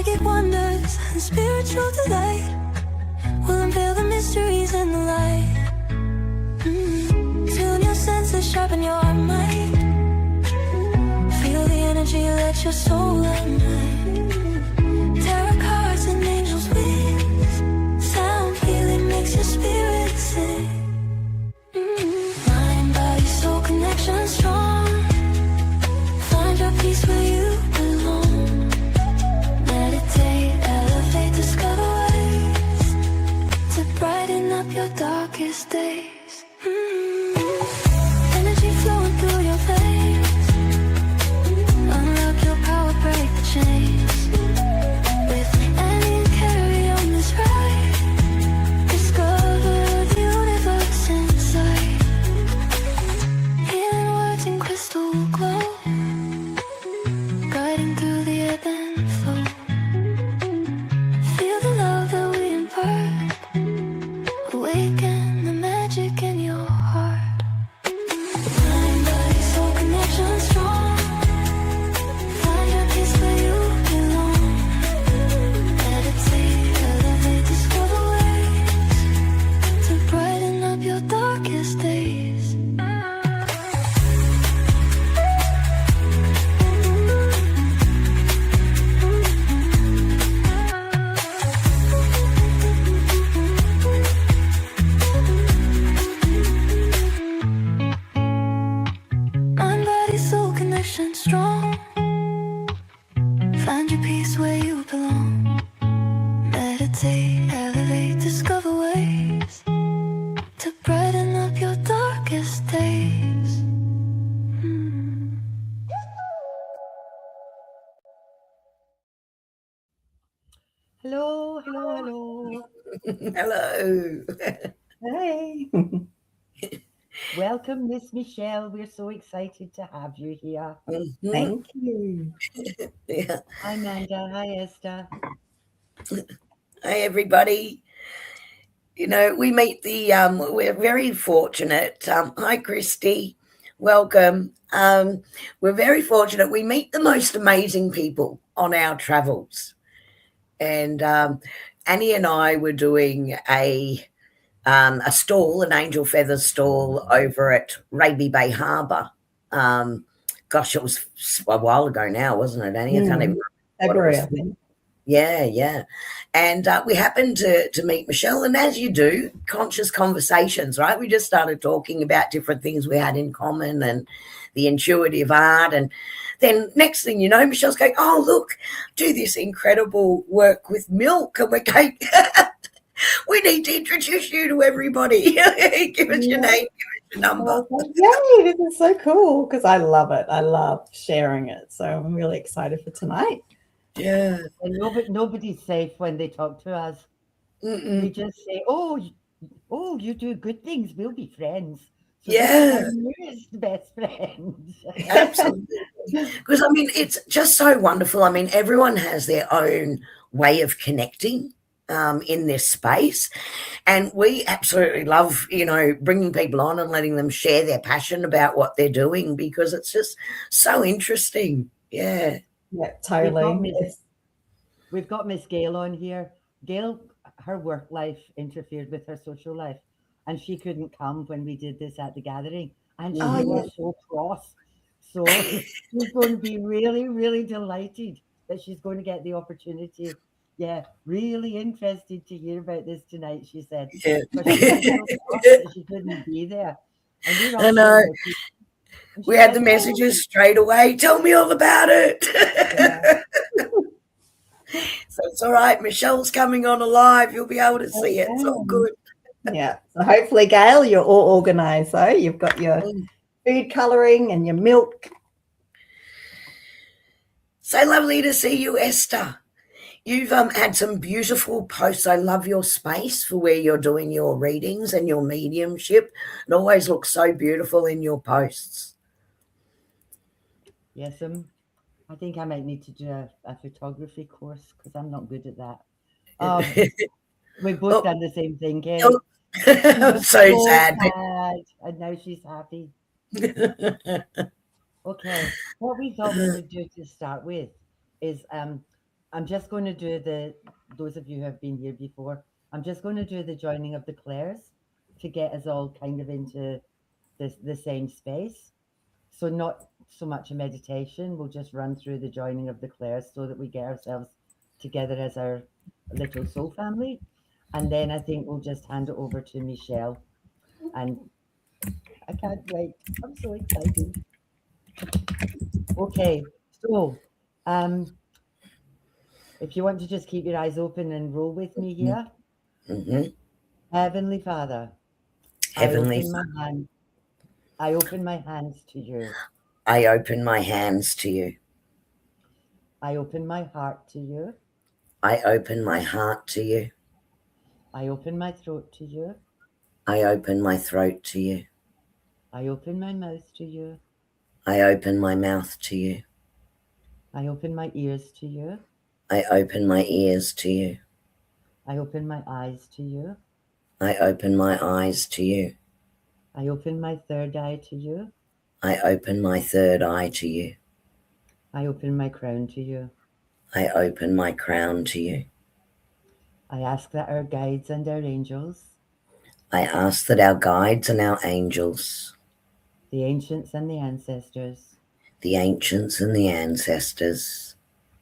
psychic wonders and spiritual delight will unveil the mysteries in the light. Tune your senses, sharpen your mind. Feel the energy, let your soul unwind. Tarot cards and angels' wings. Sound healing makes your spirit sing. Mind, body, soul connection strong. Find your peace where you belong. Meditate, elevate, discover ways to brighten up your darkest days. Energy flowing through your veins. Unlock your power, break the chains. With Annie and Kerrie on this ride, discover the universe inside. Healing words in crystal glow, guiding through the ebb and flow. Feel the love that we impart. Awaken the magic in your heart. Mind, body, soul connection strong. Find your peace where you belong. Meditate, elevate, discover ways to brighten up your darkest days. Mind, body, soul connection strong. Find your peace where you belong. Meditate, elevate, discover ways to brighten up your darkest days. Hello, hello, hello. Hello. Hey. Welcome, Miss Michelle. We're so excited to have you here. Thank you. Yeah. Hi, Amanda. Hi, Esther. Hi, everybody. You know, we meet the, we're very fortunate. Hi, Christy. Welcome. We're very fortunate. We meet the most amazing people on our travels. And Annie and I were doing a stall, an angel feather stall over at Raby Bay Harbour. Gosh, it was a while ago now, wasn't it, Annie? I can't even remember what it was. Yeah. And we happened to meet Michelle, and as you do, conscious conversations, right? We just started talking about different things we had in common and the intuitive art. And then next thing you know, Michelle's going, oh, look, do this incredible work with Milk. And we're going, we need to introduce you to everybody. Give us your name, give us your number. Yay, this is so cool because I love it. I love sharing it. So I'm really excited for tonight. Yeah. And nobody's safe when they talk to us. We just say, oh, you do good things. We'll be friends. So yeah. Our newest best friends. Absolutely. Because, I mean, it's just so wonderful. I mean, everyone has their own way of connecting in this space. And we absolutely love, you know, bringing people on and letting them share their passion about what they're doing because it's just so interesting. Yeah. Yeah, totally. We've got Miss Gail on here. Gail, her work life interfered with her social life, and she couldn't come when we did this at the gathering. And she was so cross. So she's going to be really, really delighted that she's going to get the opportunity. Yeah, really interested to hear about this tonight, she said. Yeah. But she was so cross that she couldn't be there. And I know. We had the messages straight away. Tell me all about it. Yeah. So it's all right. Michelle's coming on alive. You'll be able to see it. It's all good. Yeah. So hopefully, Gail, you're all organised, though. You've got your food colouring and your milk. So lovely to see you, Esther. You've had some beautiful posts. I love your space for where you're doing your readings and your mediumship. It always looks so beautiful in your posts. Yes, I think I might need to do a photography course because I'm not good at that. We've both done the same thing, Kerrie. So sad. And now she's happy. Okay, what we thought we would do to start with is I'm just going to do those of you who have been here before, I'm just going to do the joining of the clairs to get us all kind of into the same space. So not so much a meditation, we'll just run through the joining of the clairs so that we get ourselves together as our little soul family. And then I think we'll just hand it over to Michelle. And I can't wait. I'm so excited. Okay, so if you want to just keep your eyes open and roll with me here. Mm-hmm. Heavenly Father, Heavenly I open my hands to you. I open my hands to you. I open my heart to you. I open my heart to you. I open my throat to you. I open my throat to you. I open my mouth to you. I open my mouth to you. I open my ears to you. I open my ears to you. I open my eyes to you. I open my eyes to you. I open my third eye to you. I open my third eye to you. I open my crown to you. I open my crown to you. I ask that our guides and our angels, I ask that our guides and our angels, the ancients and the ancestors, the ancients and the ancestors,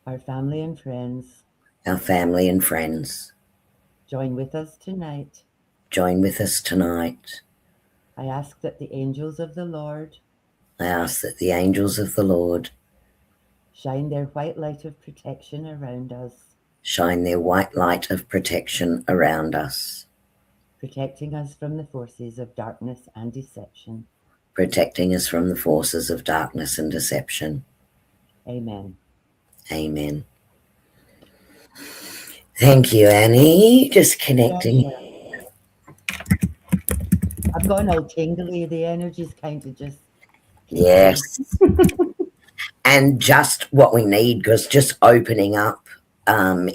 our family and friends, our family and friends, join with us tonight. join with us tonight. I ask that the angels of the Lord I ask that the angels of the Lord shine their white light of protection around us, shine their white light of protection around us, protecting us from the forces of darkness and deception. protecting us from the forces of darkness and deception. Amen. Amen. Thank you, Annie. Just connecting. I've gone all tingly. The energy's kind of just... Yes. And just what we need, because just opening up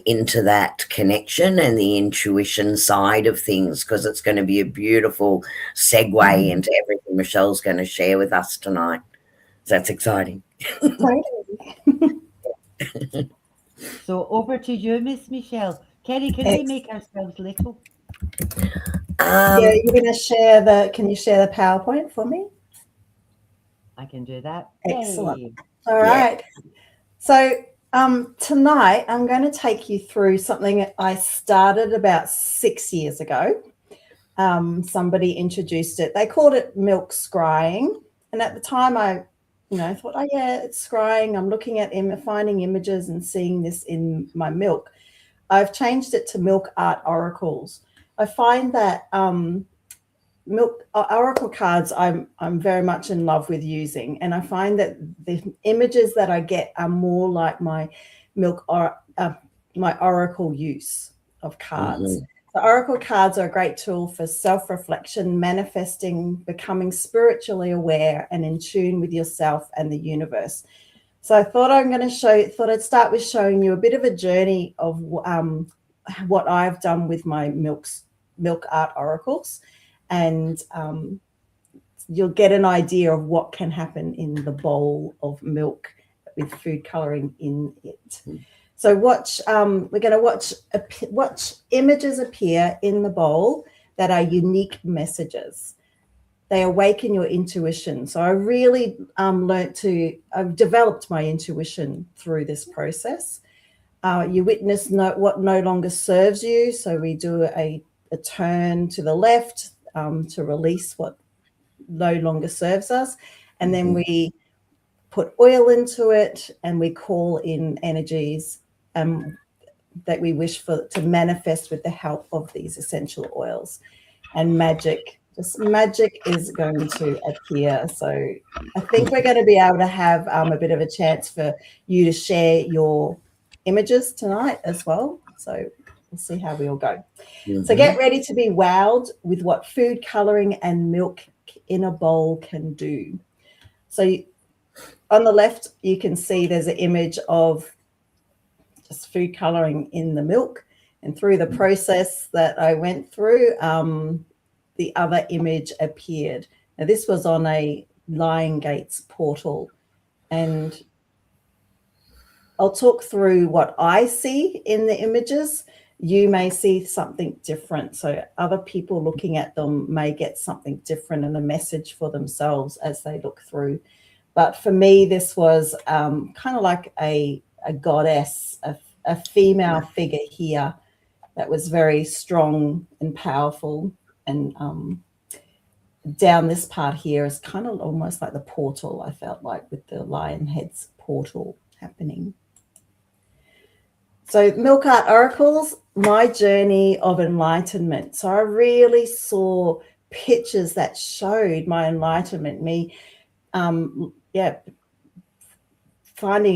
into that connection and the intuition side of things, because it's going to be a beautiful segue into everything Michelle's going to share with us tonight. So that's exciting. So over to you, Miss Michelle. Kerrie, can we make ourselves little? Yeah, you're going to share can you share the PowerPoint for me? I can do that. Excellent. Yay. All right. So tonight I'm going to take you through something I started about 6 years ago. Somebody introduced it. They called it Milk Scrying. And at the time I thought, oh yeah, it's scrying. I'm looking at finding images and seeing this in my milk. I've changed it to Milk Art Oracles. I find that milk oracle cards I'm very much in love with using, and I find that the images that I get are more like my my oracle use of cards. The oracle cards are a great tool for self-reflection, manifesting, becoming spiritually aware and in tune with yourself and the universe. So I thought I'd start with showing you a bit of a journey of what I've done with my milk art oracles, and you'll get an idea of what can happen in the bowl of milk with food coloring in it. So we're going to watch images appear in the bowl that are unique messages. They awaken your intuition. So I really I've developed my intuition through this process. You witness what no longer serves you. So we do a turn to the left to release what no longer serves us. And then we put oil into it and we call in energies that we wish to manifest with the help of these essential oils. And magic is going to appear. So I think we're going to be able to have a bit of a chance for you to share your images tonight as well. So we'll see how we all go. So get ready to be wowed with what food coloring and milk in a bowl can do. So on the left, you can see there's an image of just food coloring in the milk, and through the process that I went through, the other image appeared. Now this was on a Lion Gates portal, and I'll talk through what I see in the images. You may see something different. So other people looking at them may get something different and a message for themselves as they look through. But for me, this was kind of like a goddess, a female figure here that was very strong and powerful. And down this part here is kind of almost like the portal, I felt like, with the lion head's portal happening. So Milk Art Oracles, my journey of enlightenment. So I really saw pictures that showed my enlightenment, me, finding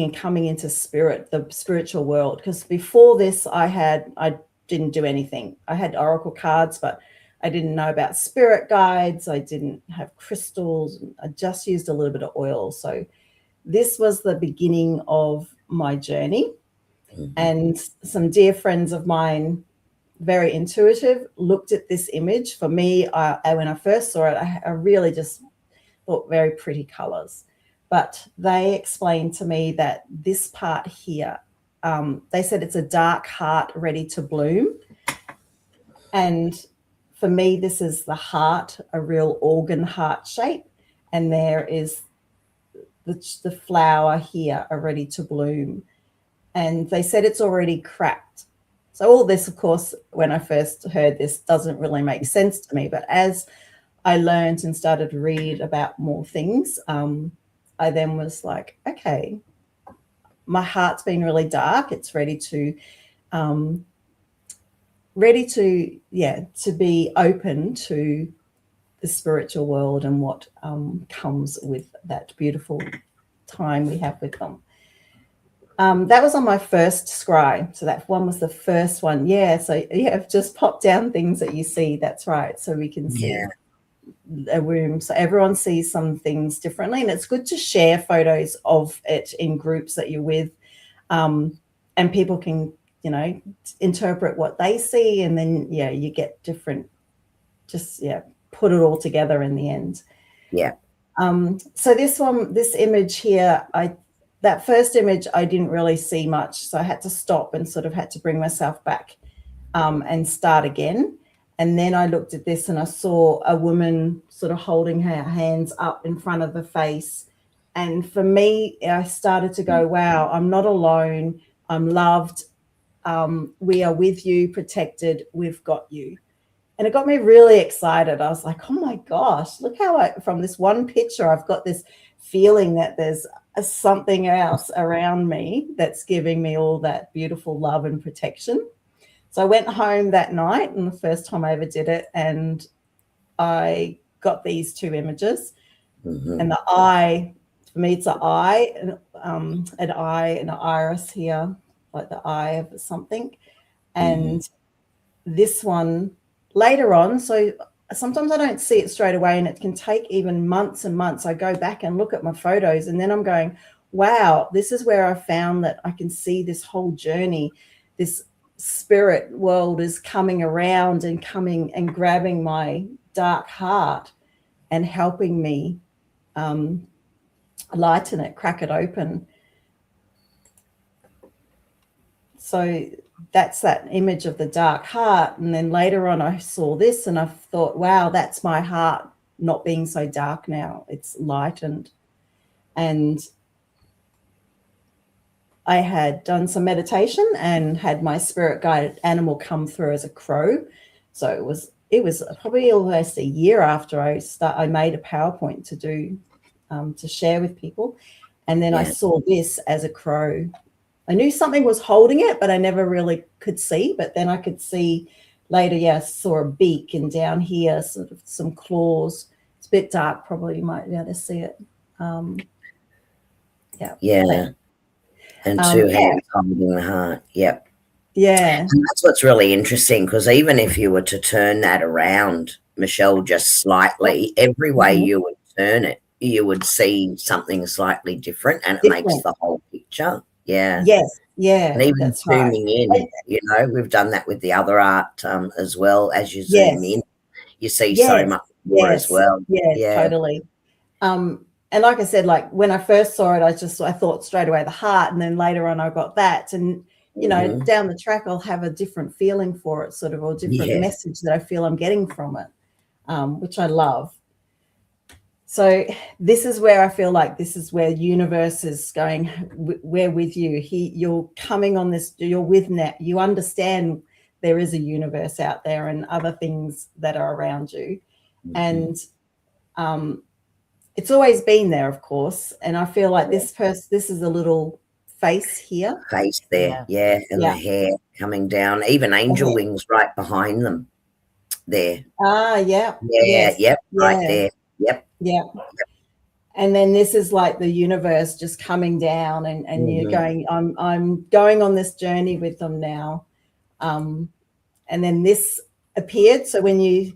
and coming into spirit, the spiritual world. Because before this, I didn't do anything. I had oracle cards, but I didn't know about spirit guides. I didn't have crystals. I just used a little bit of oil. So this was the beginning of my journey. And some dear friends of mine, very intuitive, looked at this image. For me, when I first saw it, I really just thought very pretty colors. But they explained to me that this part here, they said it's a dark heart ready to bloom. And for me, this is the heart, a real organ heart shape. And there is the flower here, are ready to bloom. And they said it's already cracked. So all this, of course, when I first heard this, doesn't really make sense to me. But as I learned and started to read about more things, I then was like, okay, my heart's been really dark. It's ready to be open to the spiritual world and what comes with that beautiful time we have with them. That was on my first scry. So that one was the first one. Yeah. So you have just popped down things that you see. That's right. So we can see a room. So everyone sees some things differently. And it's good to share photos of it in groups that you're with. And people can, interpret what they see. And then, you get different, put it all together in the end. Yeah. So this image here, that first image, I didn't really see much. So I had to stop and sort of had to bring myself back and start again. And then I looked at this and I saw a woman sort of holding her hands up in front of the face. And for me, I started to go, wow, I'm not alone. I'm loved. We are with you, protected. We've got you. And it got me really excited. I was like, oh my gosh, look how from this one picture, I've got this feeling that there's something else around me that's giving me all that beautiful love and protection. So I went home that night, and the first time I ever did it, and I got these two images. And the eye, for me, it's an eye, an iris here, like the eye of something. And this one later on, so sometimes I don't see it straight away, and it can take even months and months. I go back and look at my photos, and then I'm going, wow, this is where I found that I can see this whole journey. This spirit world is coming around and coming and grabbing my dark heart and helping me lighten it, crack it open. So that's that image of the dark heart. And then later on, I saw this and I thought, wow, that's my heart not being so dark now. It's lightened. And I had done some meditation and had my spirit guided animal come through as a crow. So it was probably almost a year after I made a PowerPoint to do to share with people. And then I saw this as a crow. I knew something was holding it, but I never really could see. But then I could see later, I saw a beak, and down here, sort of some claws. It's a bit dark, probably you might be able to see it. And two hands holding the heart. Yep. Yeah. And that's what's really interesting, because even if you were to turn that around, Michelle, just slightly, every way you would turn it, you would see something slightly different, and it makes the whole picture. Yeah. Yes. Yeah. And even zooming in, we've done that with the other art as well. As you zoom in, you see so much more as well. Yeah, totally. and like I said, like when I first saw it, I thought straight away the heart, and then later on I got that, and you know, down the track I'll have a different feeling for it, sort of, or different message that I feel I'm getting from it, which I love. So this is where I feel like this is where universe is going. We're with you. You're coming on this. You're with net. You understand there is a universe out there and other things that are around you, and it's always been there, of course. And I feel like this is a little face here. Face there, and the hair coming down, even angel wings right behind them there. Right there. And then this is like the universe just coming down, and you're going, I'm going on this journey with them now. And then this appeared. So when you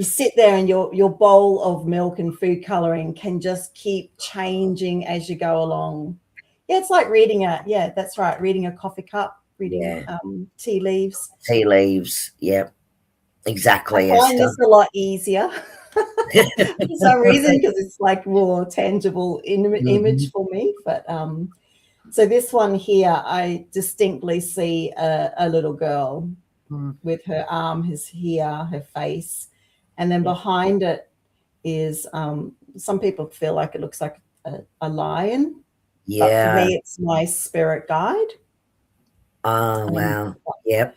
sit there and your bowl of milk and food coloring can just keep changing as you go along. Yeah, it's like reading that's right, reading a coffee cup, reading tea leaves. Tea leaves, exactly. I find this a lot easier for some reason, because it's like more tangible image for me. But so this one here, I distinctly see a little girl with her arm is here, her face, and then behind it is some people feel like it looks like a lion. But for me, it's my spirit guide. Oh, wow. Yep.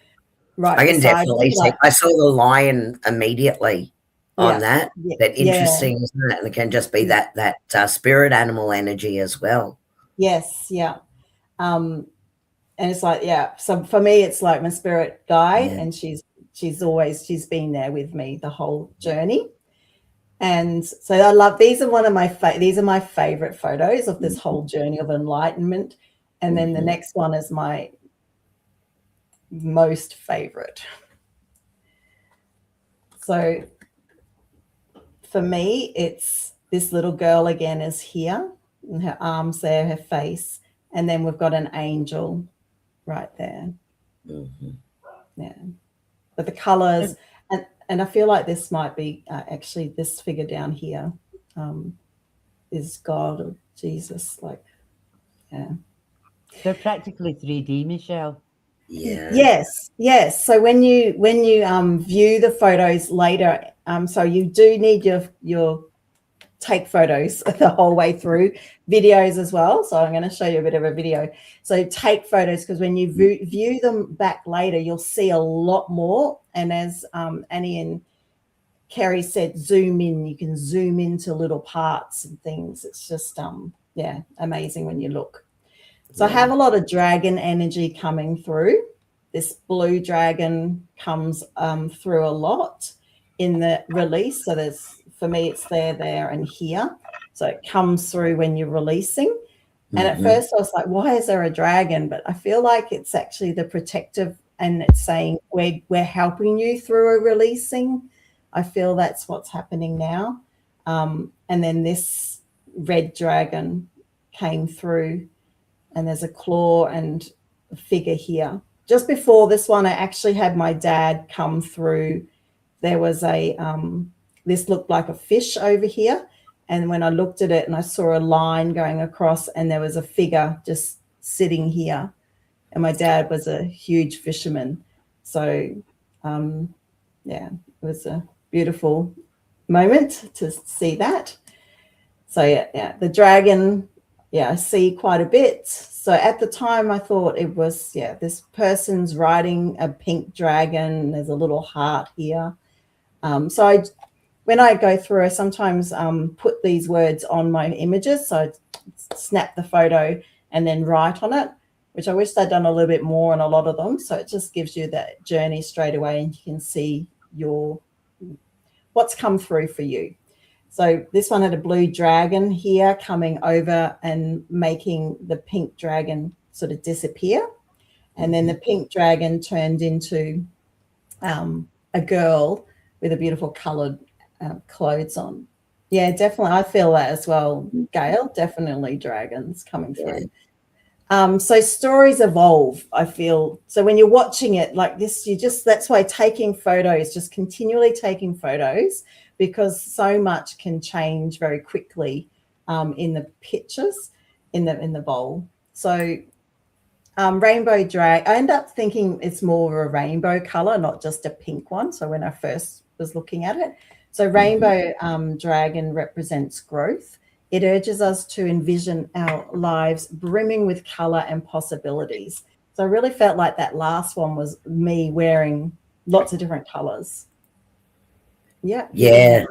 Right. I can definitely see. I saw the lion immediately on that. That interesting, isn't it? And it can just be that spirit animal energy as well. Yes. Yeah. And it's like, so for me, it's like my spirit guide, and she's been there with me the whole journey. And so I love, these are my favorite photos of this whole journey of enlightenment. And then the next one is my most favorite. So for me, it's this little girl again is here, and her arms there, her face, and then we've got an angel right there. But the colors, and I feel like this might be actually this figure down here is God or Jesus, They're practically 3D, Michelle. Yes. So when you view the photos later, so you do need your take photos the whole way through, videos as well. So I'm going to show you a bit of a video. So take photos, because when you view them back later, you'll see a lot more. And as Annie and Kerrie said, zoom in. You can zoom into little parts and things. It's just amazing when you look. So I have a lot of dragon energy coming through. This blue dragon comes through a lot in the release. So for me, it's there, and here. So it comes through when you're releasing. And at first I was like, why is there a dragon? But I feel like it's actually the protective, and it's saying we're helping you through a releasing. I feel that's what's happening now. And then this red dragon came through, and there's a claw and a figure here. Just before this one, I actually had my dad come through. There was this looked like a fish over here. And when I looked at it and I saw a line going across, and there was a figure just sitting here. And my dad was a huge fisherman. So, it was a beautiful moment to see that. So, the dragon, I see quite a bit. So at the time I thought it was, this person's riding a pink dragon. There's a little heart here. When I go through, I sometimes put these words on my images. So I snap the photo and then write on it, which I wish I'd done a little bit more on a lot of them. So it just gives you that journey straight away, and you can see what's come through for you. So this one had a blue dragon here coming over and making the pink dragon sort of disappear. And then the pink dragon turned into a girl with a beautiful coloured clothes on. Yeah, definitely. I feel that as well, Gail. Definitely dragons coming through. So stories evolve, I feel. So when you're watching it like this, that's why taking photos, just continually taking photos, because so much can change very quickly in the pictures in the bowl. So rainbow drag, I end up thinking it's more of a rainbow color, not just a pink one. So when I first was looking at it, so rainbow dragon represents growth. It urges us to envision our lives brimming with color and possibilities. So I really felt like that last one was me wearing lots of different colors. Yeah. Yeah.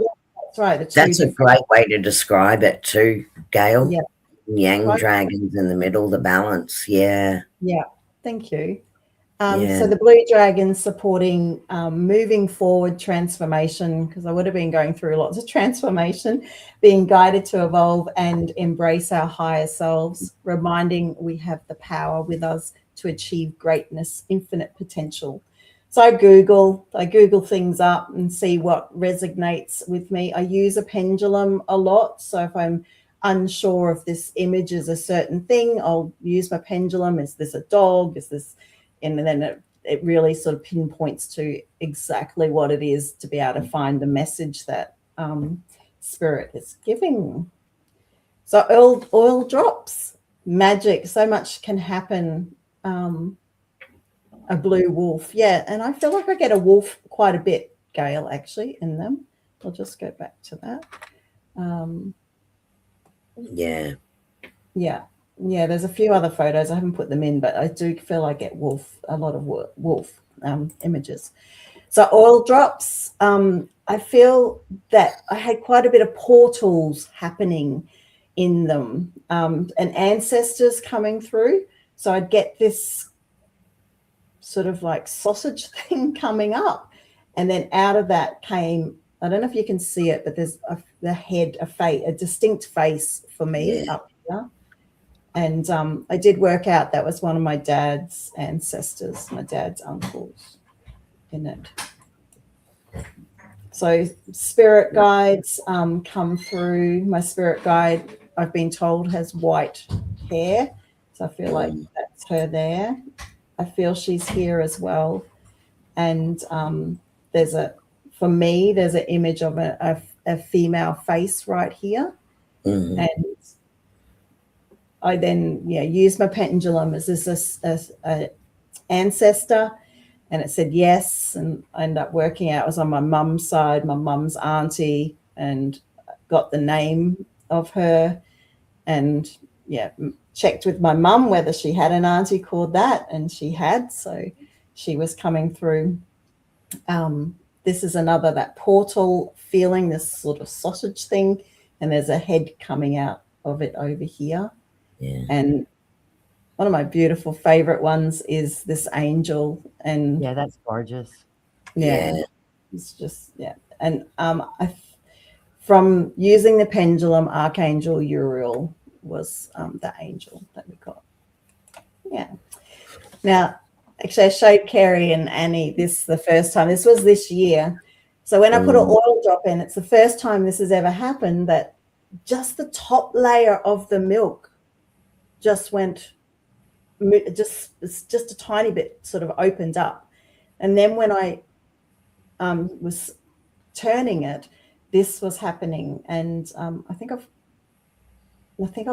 That's right. That's a great way to describe it too, Gail. Yeah. Yang Right. dragons in the middle, the balance. Yeah. Yeah. Thank you. Yeah. So the blue dragon supporting moving forward transformation, because I would have been going through lots of transformation, being guided to evolve and embrace our higher selves, reminding we have the power with us to achieve greatness, infinite potential. So I Google things up and see what resonates with me. I use a pendulum a lot. So if I'm unsure if this image is a certain thing, I'll use my pendulum. Is this a dog? Is this... And then it really sort of pinpoints to exactly what it is to be able to find the message that spirit is giving. So oil drops, magic, so much can happen. A blue wolf, yeah, and I feel like I get a wolf quite a bit, Gail, actually, in them. I'll just go back to that. Yeah, there's a few other photos. I haven't put them in, but I do feel I get a lot of wolf images. So oil drops, I feel that I had quite a bit of portals happening in them, and ancestors coming through. So I'd get this sort of like sausage thing coming up, and then out of that came, I don't know if you can see it, but there's the head, a distinct face for me up here. And I did work out that was one of my dad's ancestors, my dad's uncles in it. So spirit guides come through. My spirit guide, I've been told, has white hair. So I feel like that's her there. I feel she's here as well. And for me, there's an image of a female face right here. And I then used my pendulum. Is this a ancestor? And it said yes. And I ended up working out it was on my mum's side, my mum's auntie, and got the name of her. And checked with my mum whether she had an auntie called that, and she had. So she was coming through. This is another, that portal feeling, this sort of sausage thing, and there's a head coming out of it over here. And one of my beautiful favorite ones is this angel. And that's gorgeous. It's just and from using the pendulum, Archangel Uriel was the angel that we got. Now actually I showed Kerrie and Annie this the first time. This was this year. So when I put an oil drop in, it's the first time this has ever happened that just the top layer of the milk just went, just a tiny bit sort of opened up. And then when I was turning it, this was happening. And I think I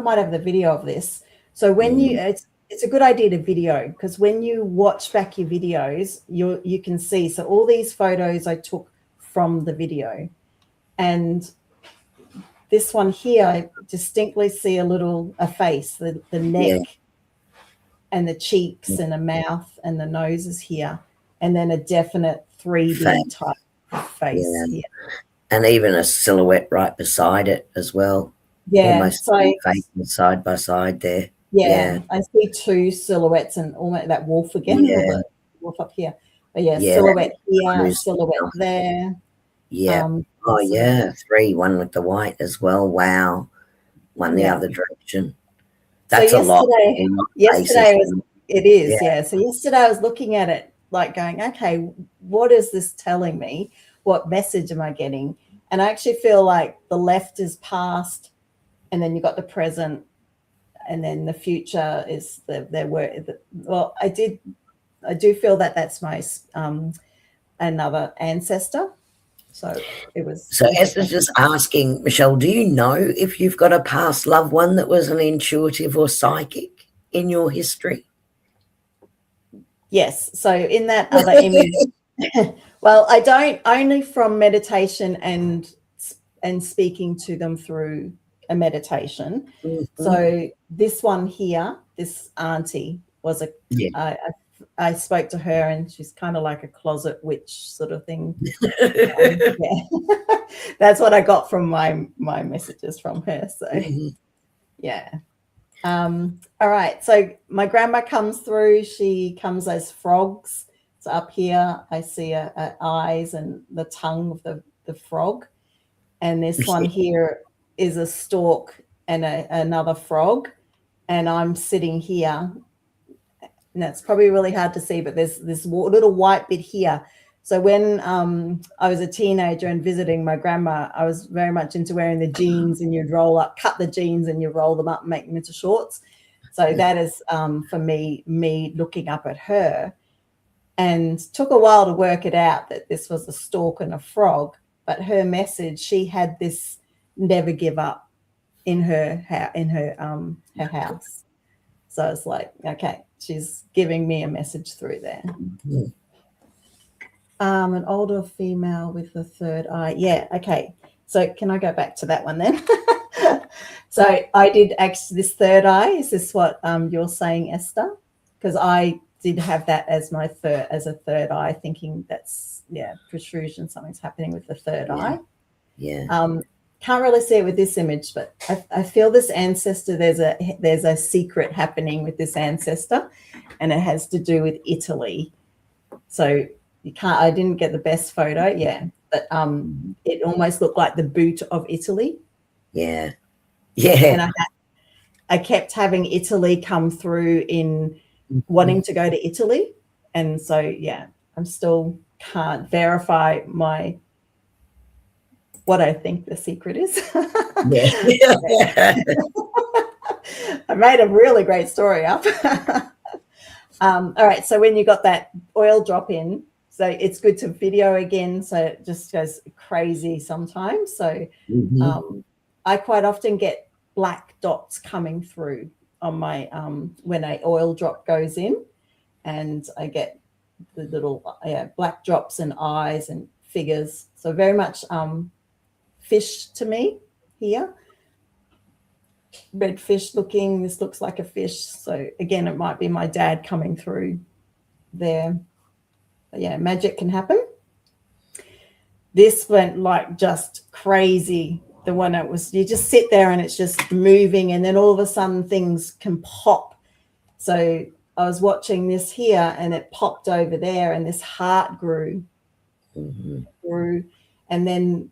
might have the video of this. So when it's a good idea to video, because when you watch back your videos, you can see. So all these photos I took from the video. And this one here, I distinctly see a face, the neck and the cheeks and the mouth and the nose is here. And then a definite 3D type face here. And even a silhouette right beside it as well. Almost facing side by side there. I see two silhouettes and almost that wolf again. The wolf up here. But silhouette here, silhouette there. Three, one with the white as well. Wow. One the other direction. That's so a lot. Yesterday it is. So yesterday I was looking at it like going, okay, what is this telling me? What message am I getting? And I actually feel like the left is past, and then you've got the present, and then the future is their work. Well, I do feel that that's my another ancestor. So it was. So Esther's just asking, Michelle, do you know if you've got a past loved one that was an intuitive or psychic in your history? Yes. So in that other image, well, I don't, only from meditation and speaking to them through a meditation. Mm-hmm. So this one here, this auntie was I spoke to her, and she's kind of like a closet witch sort of thing. Yeah. That's what I got from my messages from her. So yeah. All right. So my grandma comes through. She comes as frogs. So up here, I see eyes and the tongue of the frog. And this one here is a stork and another frog. And I'm sitting here. And that's probably really hard to see, but there's this little white bit here. So when I was a teenager and visiting my grandma, I was very much into wearing the jeans, and you'd cut the jeans and you roll them up and make them into shorts. So that is for me looking up at her, and took a while to work it out that this was a stork and a frog. But her message, she had this never give up in her house. So it's like, okay, she's giving me a message through there. An older female with the third eye. Yeah, okay. So can I go back to that one then? So I did actually, this third eye, is this what you're saying, Esther? Because I did have that as a third eye, thinking that's, protrusion, something's happening with the third eye. Yeah. Can't really see it with this image, but I feel this ancestor, there's a secret happening with this ancestor, and it has to do with Italy. So I didn't get the best photo, but it almost looked like the boot of Italy. Yeah. And I kept having Italy come through in wanting to go to Italy. And so, I'm still can't verify what I think the secret is. I made a really great story up. All right. So when you got that oil drop in, so it's good to video again. So it just goes crazy sometimes. So I quite often get black dots coming through on my, when a oil drop goes in, and I get the little black drops and eyes and figures. So very much fish to me here. Red fish looking, this looks like a fish. So again, it might be my dad coming through there. But magic can happen. This went like just crazy. The one that was, you just sit there and it's just moving, and then all of a sudden things can pop. So I was watching this here, and it popped over there, and this heart grew, and then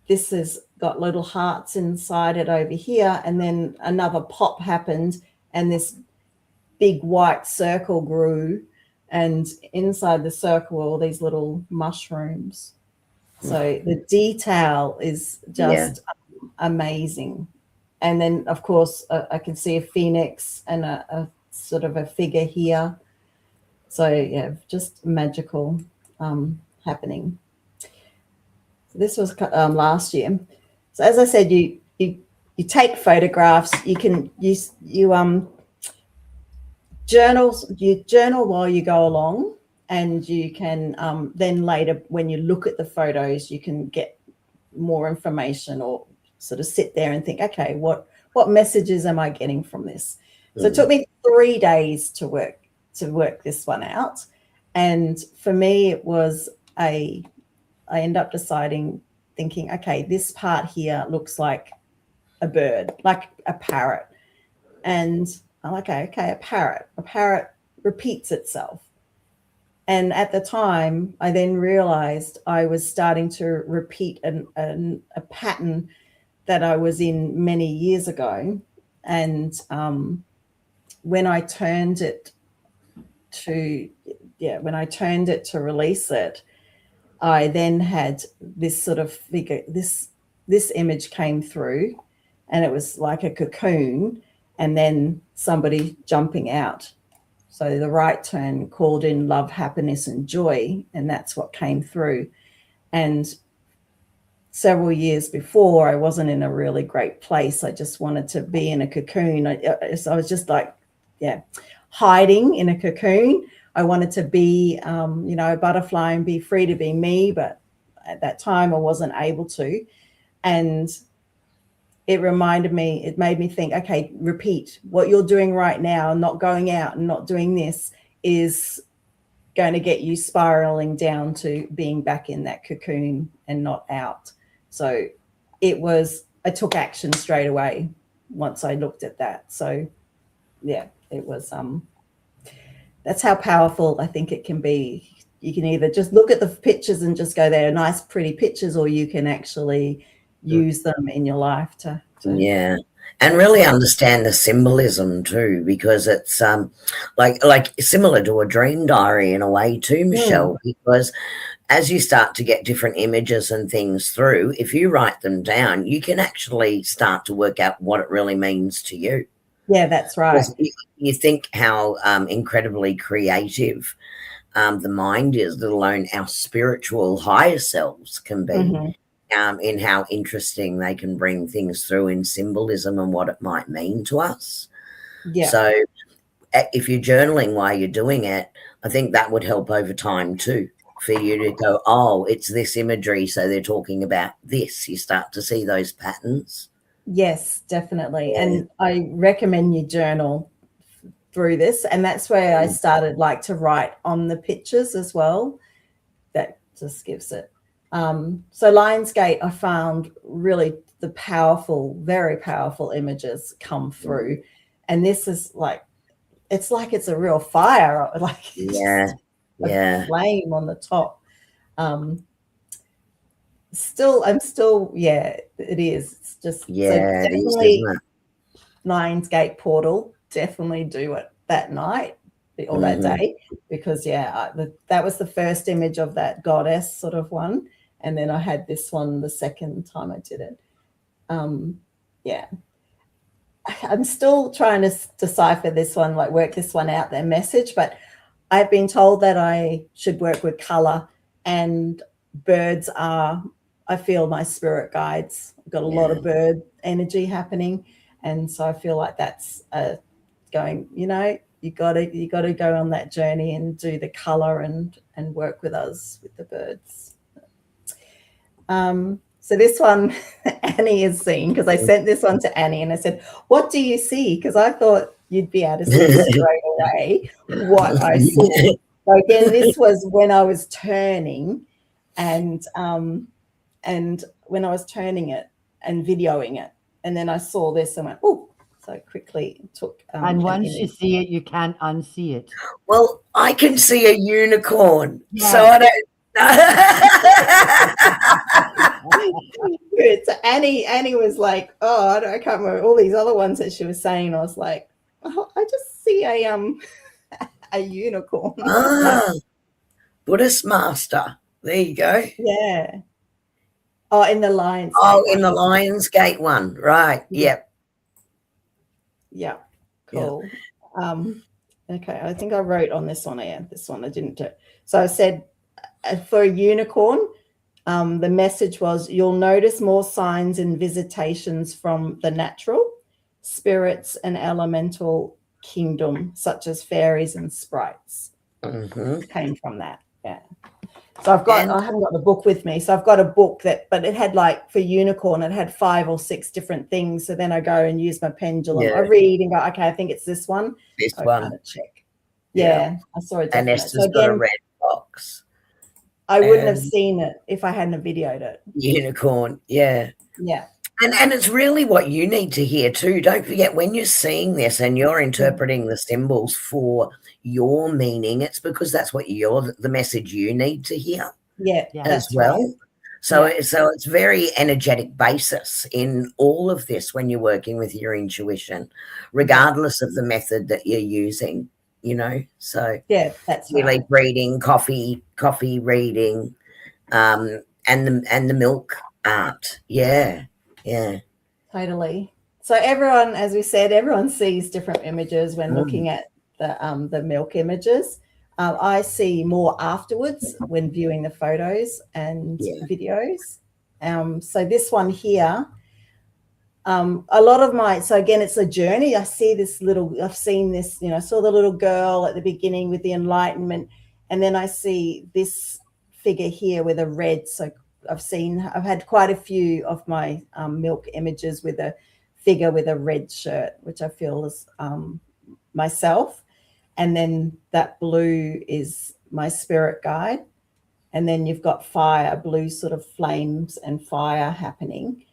this has got little hearts inside it over here, and then another pop happened, and this big white circle grew, and inside the circle were all these little mushrooms. So the detail is just amazing. And then, of course, I can see a phoenix and a sort of a figure here. So, just magical happening. So this was last year. So as I said, you take photographs. You can journal while you go along, and you can then later, when you look at the photos, you can get more information, or sort of sit there and think, okay, what messages am I getting from this? So it took me 3 days to work this one out. And for me, it was I ended up thinking, okay, this part here looks like a bird, like a parrot. And I'm like, okay, a parrot repeats itself. And at the time, I then realized I was starting to repeat a pattern that I was in many years ago. And when I turned it to release it, I then had this sort of figure, this image came through, and it was like a cocoon, and then somebody jumping out. So the right turn called in love, happiness, and joy, and that's what came through. And several years before, I wasn't in a really great place. I just wanted to be in a cocoon. I was just like, hiding in a cocoon. I wanted to be, a butterfly and be free to be me. But at that time, I wasn't able to. And it made me think, okay, repeat what you're doing right now, not going out and not doing this is going to get you spiraling down to being back in that cocoon and not out. So I took action straight away once I looked at that. So yeah, it was, that's how powerful I think it can be. You can either just look at the pictures and just go, they're nice, pretty pictures, or you can actually use them in your life to yeah, and really understand the symbolism too, because it's like similar to a dream diary in a way too, Michelle, because as you start to get different images and things through, if you write them down, you can actually start to work out what it really means to you. Yeah, that's right. You think how incredibly creative the mind is, let alone our spiritual higher selves can be. In how interesting they can bring things through in symbolism and what it might mean to us. Yeah. So if you're journaling while you're doing it, I think that would help over time too, for you to go, oh, it's this imagery, so they're talking about this. You start to see those patterns. Yes, definitely. Yeah. And I recommend you journal through this. And that's where I started to write on the pictures as well. That just gives it. So Lionsgate, I found really the very powerful images come through. And this is it's a real fire, a flame on the top. I'm still, it is. It's just, so definitely Lionsgate portal, definitely do it that night or that day, because that was the first image of that goddess sort of one. And then I had this one the second time I did it. I'm still trying to decipher this one, work this one out, their message, but I've been told that I should work with color, and birds are, I feel, my spirit guides. I've got a lot of bird energy happening. And so I feel like that's going, you got to go on that journey and do the color and work with us, with the birds. So this one Annie has seen, because I sent this one to Annie and I said, what do you see? Because I thought you'd be able to see straight away what I saw. So again, this was when I was turning, and when I was turning it and videoing it, and then I saw this and went, oh, so I quickly took and once you see it, you can't unsee it. Well, I can see a unicorn, so I don't. Good. So Annie was like, oh, I can't remember all these other ones that she was saying. I was like, oh, I just see a unicorn. Buddhist master. There you go. Yeah. Oh, in the Lionsgate. Oh, in the Lionsgate one, right? Yep. Yeah. Cool. Yep. Okay, I think I wrote on this one. This one I didn't do. So I said, for a unicorn, the message was, you'll notice more signs and visitations from the natural, spirits and elemental kingdom, such as fairies and sprites. Came from that. Yeah. So I haven't got the book with me. So I've got a book but it had for unicorn, it had 5 or 6 different things. So then I go and use my pendulum. I read and go, okay, I think it's this one. This one. Kind of check. Yeah, I saw it. And Esther's got a red box. I wouldn't have seen it if I hadn't videoed it. Unicorn, yeah. Yeah. And it's really what you need to hear too. Don't forget, when you're seeing this and you're interpreting the symbols for your meaning, it's because that's what the message you need to hear. Yeah, as well. Right. So it's very energetic basis in all of this when you're working with your intuition, regardless of the method that you're using. So that's really right. reading, coffee reading, and the milk art. Yeah. Totally. So everyone, as we said, everyone sees different images when looking at the milk images. I see more afterwards when viewing the photos and videos. So this one here, a lot of my, so again, it's a journey. I see this little, I've seen this, you know, I saw the little girl at the beginning with the enlightenment, and then I see this figure here with a red. So I've had quite a few of my milk images with a figure with a red shirt, which I feel is myself. And then that blue is my spirit guide. And then you've got fire, blue sort of flames and fire happening.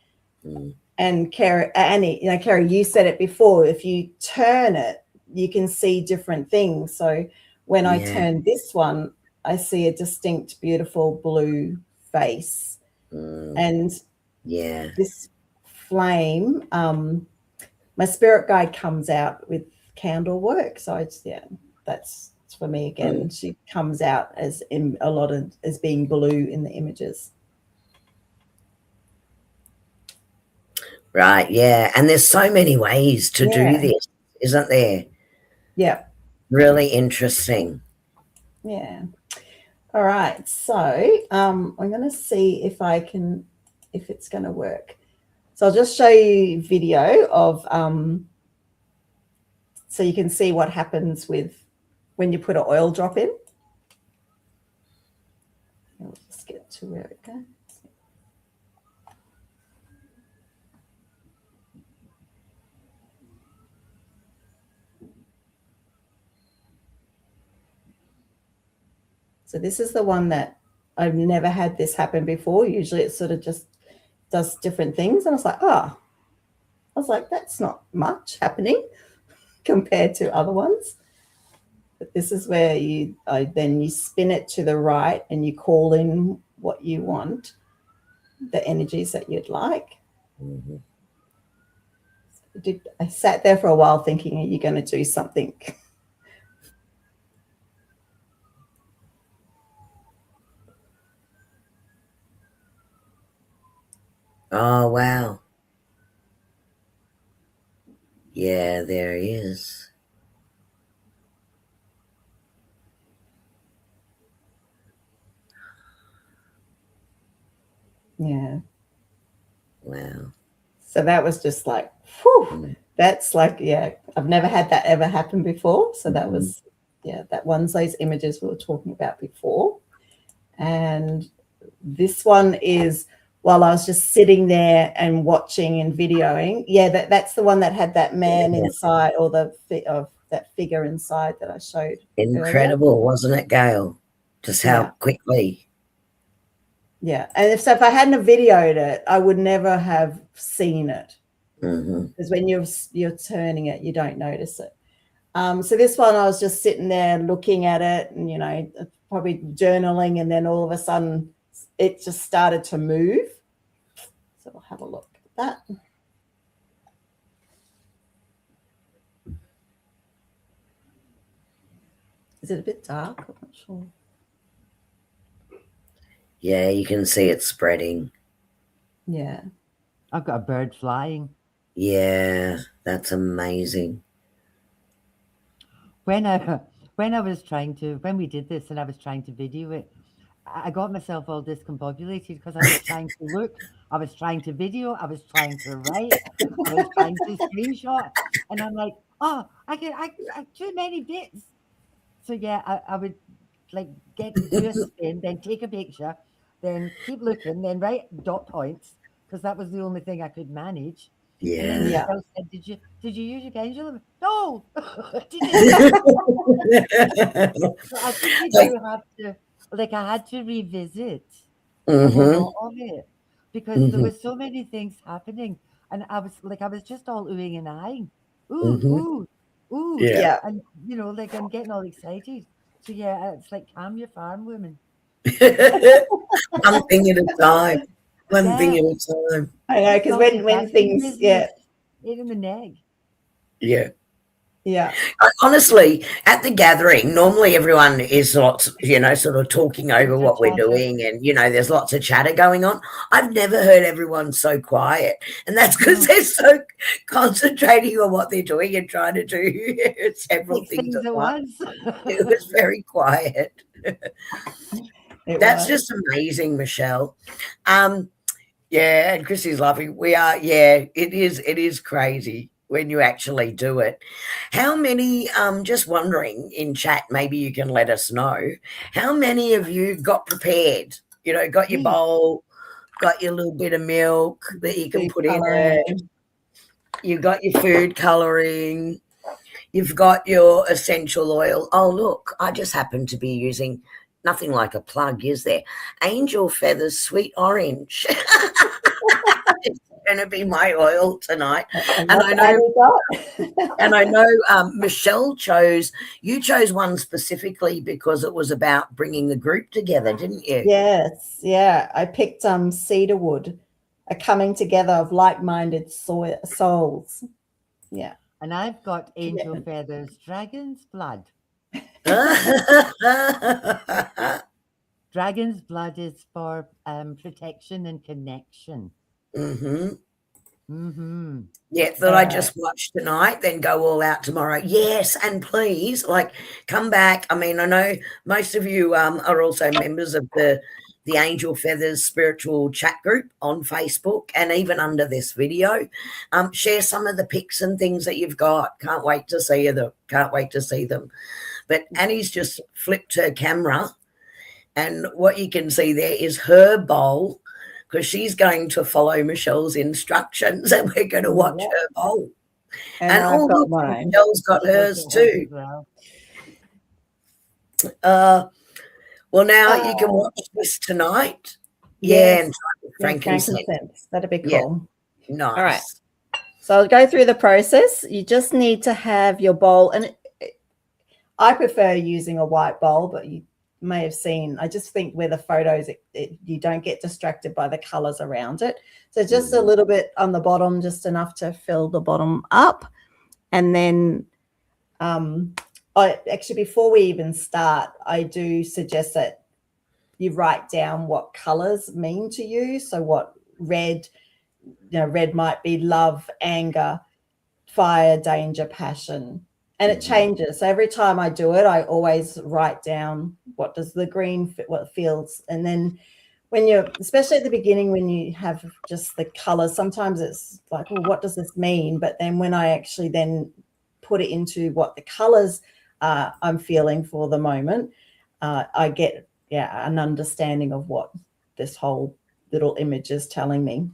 And Annie, you know, Kerrie, you said it before, if you turn it, you can see different things. So when I turn this one, I see a distinct, beautiful blue face. And this flame, my spirit guide comes out with candle work. So it's, that's for me again. She comes out as in a lot of as being blue in the images. Right, yeah. And there's so many ways to do this, isn't there? Yeah. Really interesting. Yeah. All right. So I'm going to see if it's going to work. So I'll just show you video of, so you can see what happens with when you put an oil drop in. I'll just get to where it goes. So this is the one that I've never had this happen before. Usually it sort of just does different things. And I was like, that's not much happening compared to other ones. But this is where then you spin it to the right and you call in what you want, the energies that you'd like. I sat there for a while thinking, are you going to do something? Oh, wow. Yeah, there he is. Yeah. Wow. So that was just like, whew, that's like, I've never had that ever happen before. So that was, that one's those images we were talking about before. And this one is while I was just sitting there and watching and videoing. Yeah, that's the one that had that man inside, or that figure inside that I showed. Incredible, earlier. Wasn't it, Gail? Just how quickly. Yeah, and if I hadn't have videoed it, I would never have seen it. Because when you're turning it, you don't notice it. So this one, I was just sitting there looking at it, and you know, probably journaling, and then all of a sudden, it just started to move. So we'll have a look at that. Is it a bit dark? I'm not sure. Yeah, you can see it spreading. Yeah. I've got a bird flying. Yeah, that's amazing. When we did this and I was trying to video it, I got myself all discombobulated because I was trying to look, I was trying to video, I was trying to write, I was trying to screenshot, and I'm like, oh, I too many bits. So yeah, I would like do a spin, then take a picture, then keep looking, then write dot points, because that was the only thing I could manage. Yeah. And then Michelle said, did you use your pendulum? No. So I think you do have to, like, I had to revisit a lot of it because there were so many things happening, and I was just all oohing and eyeing, ooh, Yeah. and you know, like I'm getting all excited. So yeah, it's like calm your farm, woman. One thing at a time. One thing at a time. I know, because when things, hit in the neck. Yeah. Yeah. Honestly, at the gathering, normally everyone is sort of talking over what we're doing, and there's lots of chatter going on. I've never heard everyone so quiet, and that's because they're so concentrating on what they're doing and trying to do several things at once. It was very quiet. That's just amazing, Michelle. Yeah, and Chrissy's laughing. We are, yeah, it is crazy when you actually do it. How many, just wondering in chat, maybe you can let us know, how many of you got prepared? You know, got your Me. bowl, got your little bit of milk that you can Food put in colouring. it. You've got your food colouring. You've got your essential oil. Oh, look, I just happen to be using nothing like a plug, is there? Angel Feathers Sweet Orange. It's going to be my oil tonight. And And that's I know, Annie got. and I know Michelle chose one specifically because it was about bringing the group together, didn't you? Yes, yeah. I picked cedarwood, a coming together of like-minded souls. Yeah. And I've got Angel Feathers Dragon's Blood. Dragon's Blood is for protection and connection. Mm-hmm. Mm-hmm. Yeah, that I just watched tonight, then go all out tomorrow. Yes, and please, like, come back. I mean, I know most of you are also members of the Angel Feathers spiritual chat group on Facebook, and even under this video, share some of the pics and things that you've got. Can't wait to see them. Can't wait to see them. But Annie's just flipped her camera, and what you can see there is her bowl, because she's going to follow Michelle's instructions, and we're going to watch her bowl. And I've got look, mine. Michelle's got hers too. Well, now you can watch this tonight. Yes. Yeah, and try with frankincense. That'd be cool. Yeah. Nice. All right. So I'll go through the process. You just need to have your bowl, and I prefer using a white bowl, but you may have seen, I just think where the photos, you don't get distracted by the colors around it. So just a little bit on the bottom, just enough to fill the bottom up. And then actually, before we even start, I do suggest that you write down what colors mean to you. So what red, red might be love, anger, fire, danger, passion. And it changes. So every time I do it, I always write down what does the green fit, what feels. And then when you're, especially at the beginning, when you have just the colors, sometimes it's like, well, what does this mean? But then when I actually then put it into what the colors I'm feeling for the moment, I get an understanding of what this whole little image is telling me.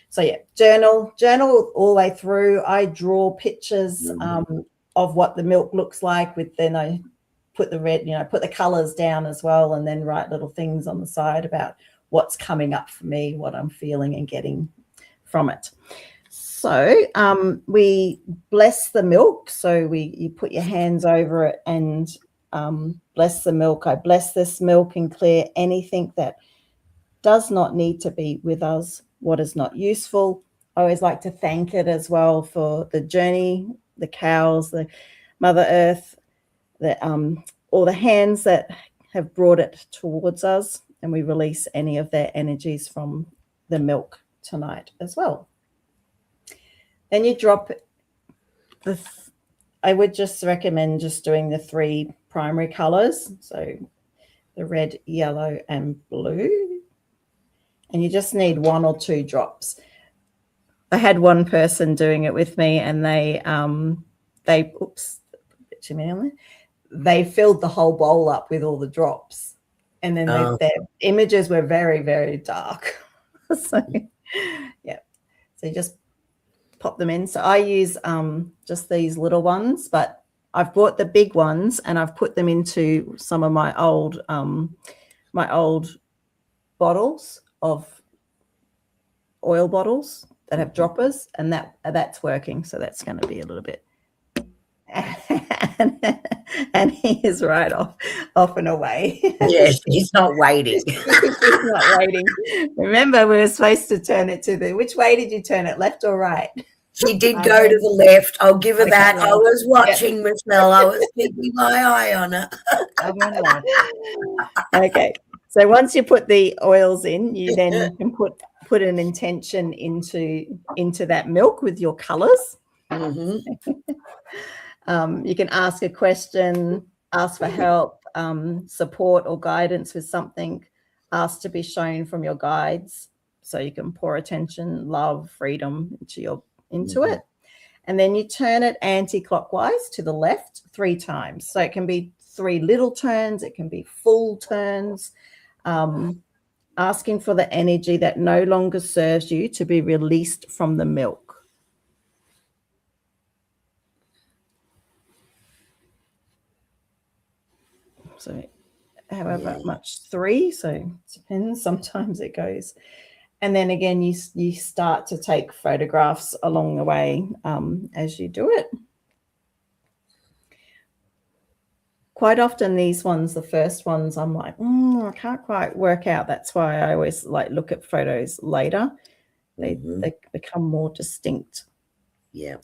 So journal all the way through. I draw pictures of what the milk looks like, then I put the red, put the colors down as well, and then write little things on the side about what's coming up for me, what I'm feeling and getting from it. So we bless the milk. So you put your hands over it and bless the milk. I bless this milk and clear anything that does not need to be with us, what is not useful. I always like to thank it as well for the journey, the cows, the Mother Earth, all the hands that have brought it towards us, and we release any of their energies from the milk tonight as well. Then you drop I would just recommend just doing the 3 primary colors, so the red, yellow, and blue, and you just need 1 or 2 drops. I had one person doing it with me, and they filled the whole bowl up with all the drops, and then their images were very, very dark. So you just pop them in. So I use just these little ones, but I've bought the big ones and I've put them into some of my old bottles of oil bottles that have droppers, and that's working. So that's going to be a little bit. And he is right off and away. Yes, he's not waiting. He's not waiting. Remember, we were supposed to turn it to which way did you turn it, left or right? She did go to the left. I'll give her that. I was watching Michelle. I was keeping my eye on her. Okay. So once you put the oils in, you then can put an intention into that milk with your colors. Mm-hmm. You can ask a question, ask for help, support or guidance with something, ask to be shown from your guides, So you can pour attention, love, freedom into it. And then you turn it anti-clockwise to the left 3 times. So it can be 3 little turns, it can be full turns, asking for the energy that no longer serves you to be released from the milk. So however much, 3, so it depends, sometimes it goes. And then again, you start to take photographs along the way as you do it. Quite often these ones, the first ones, I'm like, I can't quite work out. That's why I always like look at photos later. They become more distinct. Yeah.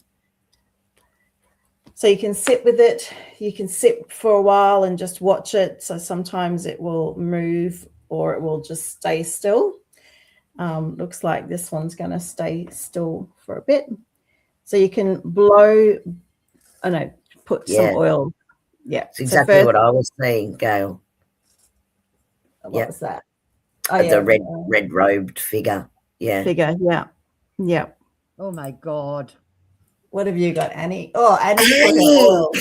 So you can sit with it. You can sit for a while and just watch it. So sometimes it will move or it will just stay still. Looks like this one's going to stay still for a bit. So you can blow, put some oil. Yeah. It's exactly what I was saying, Gail. What was that? The red robed figure. Yeah. Yeah. Oh my God. What have you got, Annie? Oh, Annie's put her oil.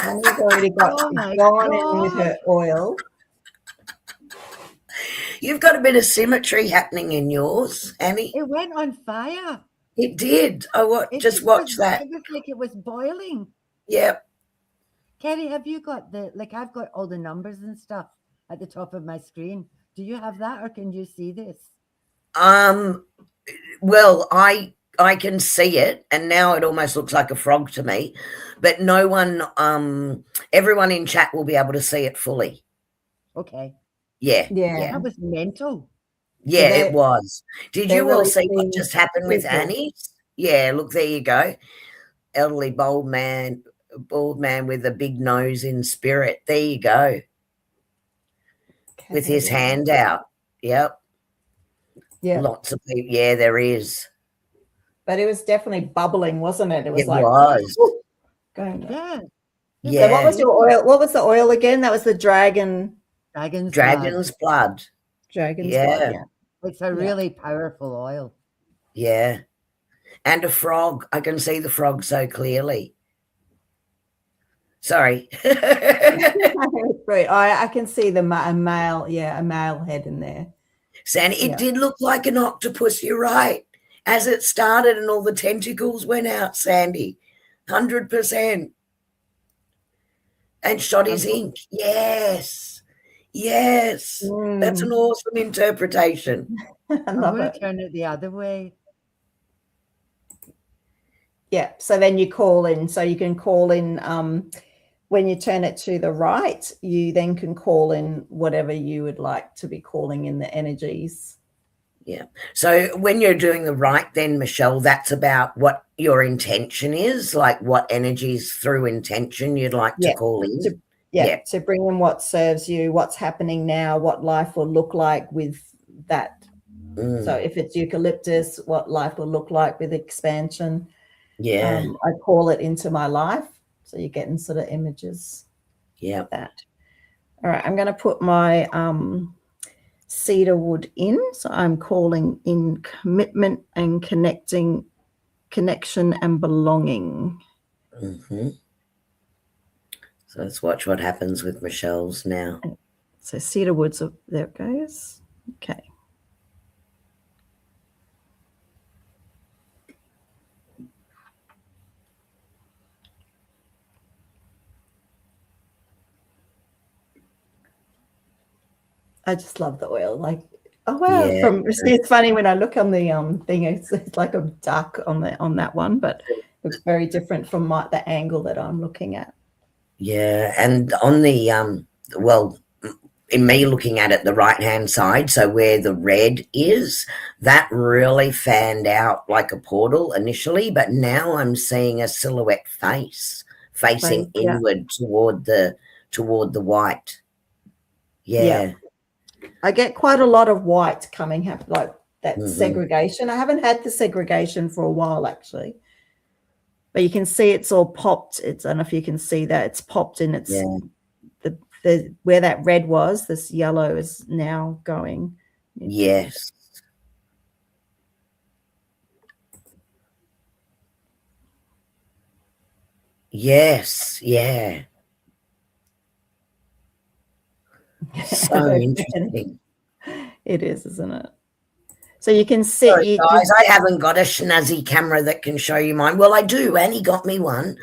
Annie's already gone in with her oil. You've got a bit of symmetry happening in yours, Annie. It went on fire. It did. Just watch that. It was like it was boiling. Yep. Kerrie, have you got I've got all the numbers and stuff at the top of my screen. Do you have that, or can you see this? Well, I can see it, and now it almost looks like a frog to me, but no one, everyone in chat will be able to see it fully. Okay. Yeah. That was mental. Yeah, it was. Did you all really see what just happened with people. Annie? Yeah, look, there you go. Elderly bald man with a big nose in spirit. There you go. Okay. With his hand out. Yep. Yeah. Lots of people. Yeah, there is. But it was definitely bubbling, wasn't it? It was going. Yeah. Yeah. So what was your oil? What was the oil again? That was the dragon's blood. Dragon's blood. Yeah. It's a really powerful oil. Yeah. And a frog. I can see the frog so clearly. Sorry. Right. I can see a male head in there. Sandy, it did look like an octopus, you're right. As it started and all the tentacles went out, Sandy. 100%. And shot his ink. Yes. That's an awesome interpretation. I'm going to turn it the other way. Yeah. So then you call in. So you can call in when you turn it to the right, you then can call in whatever you would like to be calling in the energies. Yeah. So when you're doing the right then, Michelle, that's about what your intention is, like what energies through intention you'd like to call in. To bring in what serves you, what's happening now, what life will look like with that. So if it's eucalyptus, what life will look like with expansion. Yeah. I call it into my life. So you're getting sort of images of that. All right, I'm going to put my cedar wood in. So I'm calling in commitment and connection and belonging. So let's watch what happens with Michelle's now. So cedar woods, there it goes. Okay. I just love the oil. Like, oh wow! Yeah. It's funny when I look on the thing. It's like a duck on that one, but it's very different from the angle that I'm looking at. Yeah, and on the in me looking at it, the right hand side, so where the red is, that really fanned out like a portal initially, but now I'm seeing a silhouette face facing inward toward the white. Yeah. I get quite a lot of white coming, like that segregation. I haven't had the segregation for a while, actually. But you can see it's all popped. I don't know if you can see that. It's popped in. It's where that red was, this yellow is now going. Yes. Yes, yeah. So interesting. It is, isn't it? So you can sit. Sorry, guys, I haven't got a snazzy camera that can show you mine. Well, I do. Annie got me one,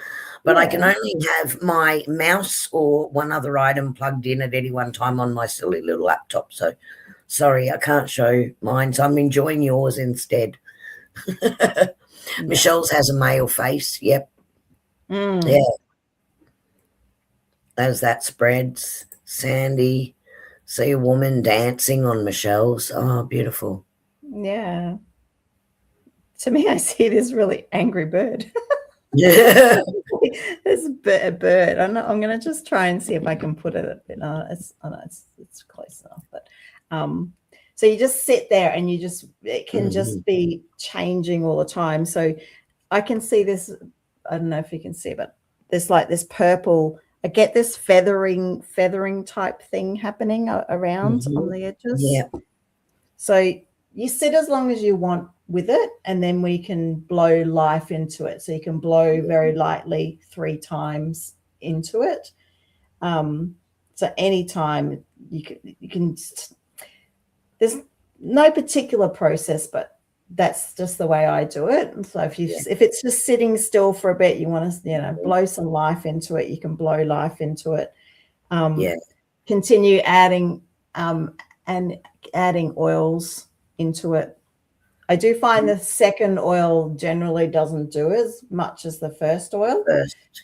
but I can only have my mouse or one other item plugged in at any one time on my silly little laptop. So, sorry, I can't show mine. So I'm enjoying yours instead. Michelle's has a male face. Yep. Yeah. As that spreads, Sandy, see a woman dancing on Michelle's. Oh, beautiful. Yeah. To me, I see this really angry bird. Yeah. There's a bird. I'm going to just try and see if I can put it. It's close enough. But so you just sit there and it can just be changing all the time. So I can see this. I don't know if you can see, but there's like this purple. I get this feathering type thing happening around on the edges. Yeah. So you sit as long as you want with it, and then we can blow life into it. So you can blow very lightly 3 times into it. So anytime you can. There's no particular process, but that's just the way I do it. And so if it's just sitting still for a bit, you want to blow some life into it. You can blow life into it. Continue adding adding oils into it. I do find the second oil generally doesn't do as much as the first oil.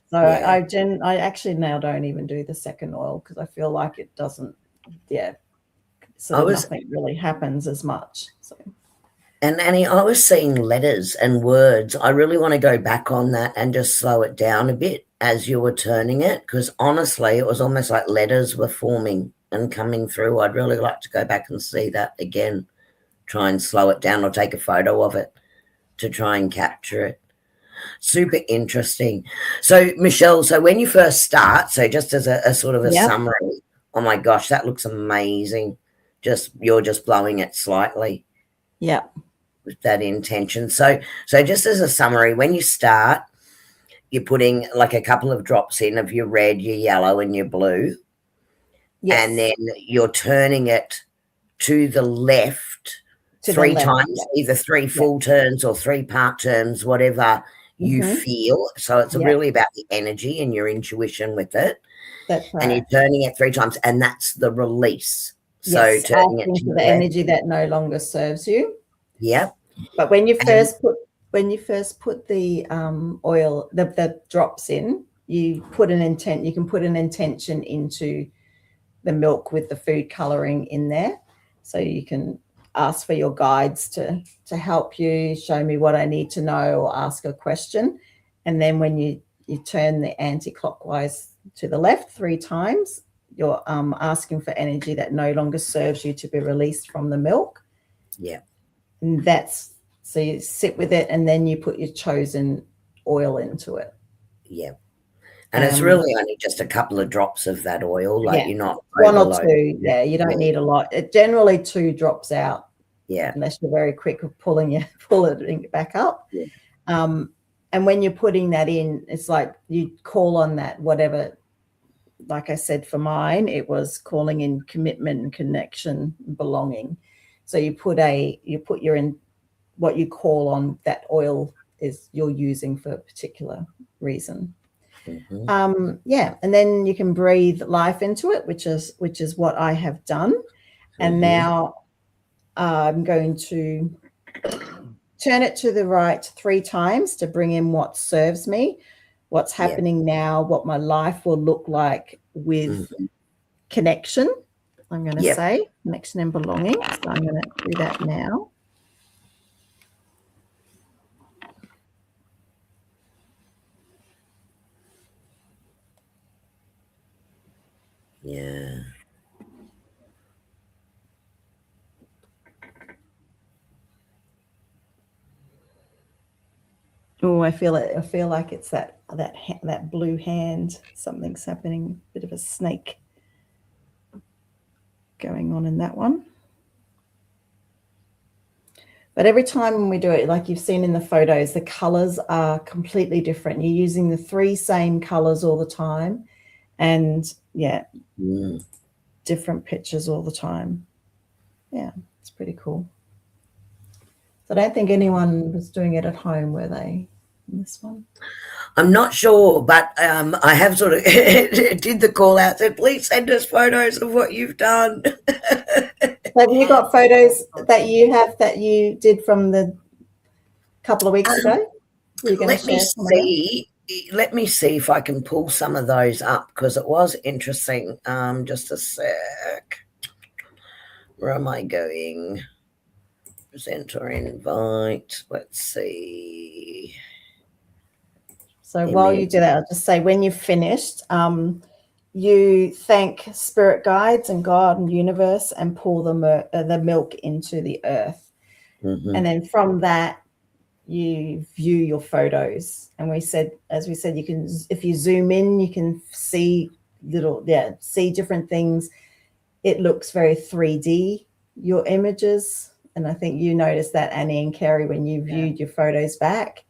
So I actually now don't even do the second oil because I feel like it doesn't. So nothing really happens as much. So. And Annie, I was seeing letters and words. I really want to go back on that and just slow it down a bit as you were turning it, because honestly, it was almost like letters were forming and coming through. I'd really like to go back and see that again, try and slow it down or take a photo of it to try and capture it. Super interesting. So, Michelle, so when you first start, so just as a sort of a summary, oh my gosh, that looks amazing. You're just blowing it slightly. Yeah. With that intention. So just as a summary, when you start, you're putting like a couple of drops in of your red, your yellow, and your blue. Yes. And then you're turning it to the left to 3 times, either 3 full turns or 3 part turns, whatever you feel. So it's really about the energy and your intuition with it. That's right. And you're turning it 3 times, and that's the release. So turning it to the energy that no longer serves you. Yep. But when you first put the oil, the drops in, you put an intent. You can put an intention into the milk with the food coloring in there, so you can ask for your guides to help you, show me what I need to know, or ask a question. And then when you turn the anti-clockwise to the left 3 times, you're asking for energy that no longer serves you to be released from the milk. Yeah. And so you sit with it, and then you put your chosen oil into it. Yeah. And it's really only just a couple of drops of that oil, like you're not 1 or 2. Yeah, you don't need a lot. It generally 2 drops out. Yeah. Unless you're very quick of pull it back up. Yeah. And when you're putting that in, it's like you call on that whatever. Like I said, for mine, it was calling in commitment and connection, belonging. So you put your in what you call on that oil is you're using for a particular reason. And then you can breathe life into it, which is what I have done. And now I'm going to turn it to the right 3 times to bring in what serves me, what's happening now, what my life will look like with connection. I'm going to say connection and belonging. So I'm going to do that now. Yeah. Oh, I feel it. I feel like it's that blue hand. Something's happening. A bit of a snake going on in that one. But every time when we do it, like you've seen in the photos, the colors are completely different. You're using the 3 same colors all the time, and yeah, different pictures all the time. Yeah, it's pretty cool. So I don't think anyone was doing it at home, were they, in this one? I'm not sure, but I have sort of did the call out, said, please send us photos of what you've done. Have you got photos that you did from the couple of weeks ago? Let me see if I can pull some of those up, because it was interesting. Just a sec. Where am I going? Present or invite. Let's see. So while you do that, I'll just say, when you've finished, you thank spirit guides and God and universe, and pour the milk into the earth. And then from that, you view your photos. And as we said, you can, if you zoom in, you can see see different things. It looks very 3D, your images. And I think you noticed that, Annie and Kerrie, when you viewed your photos back.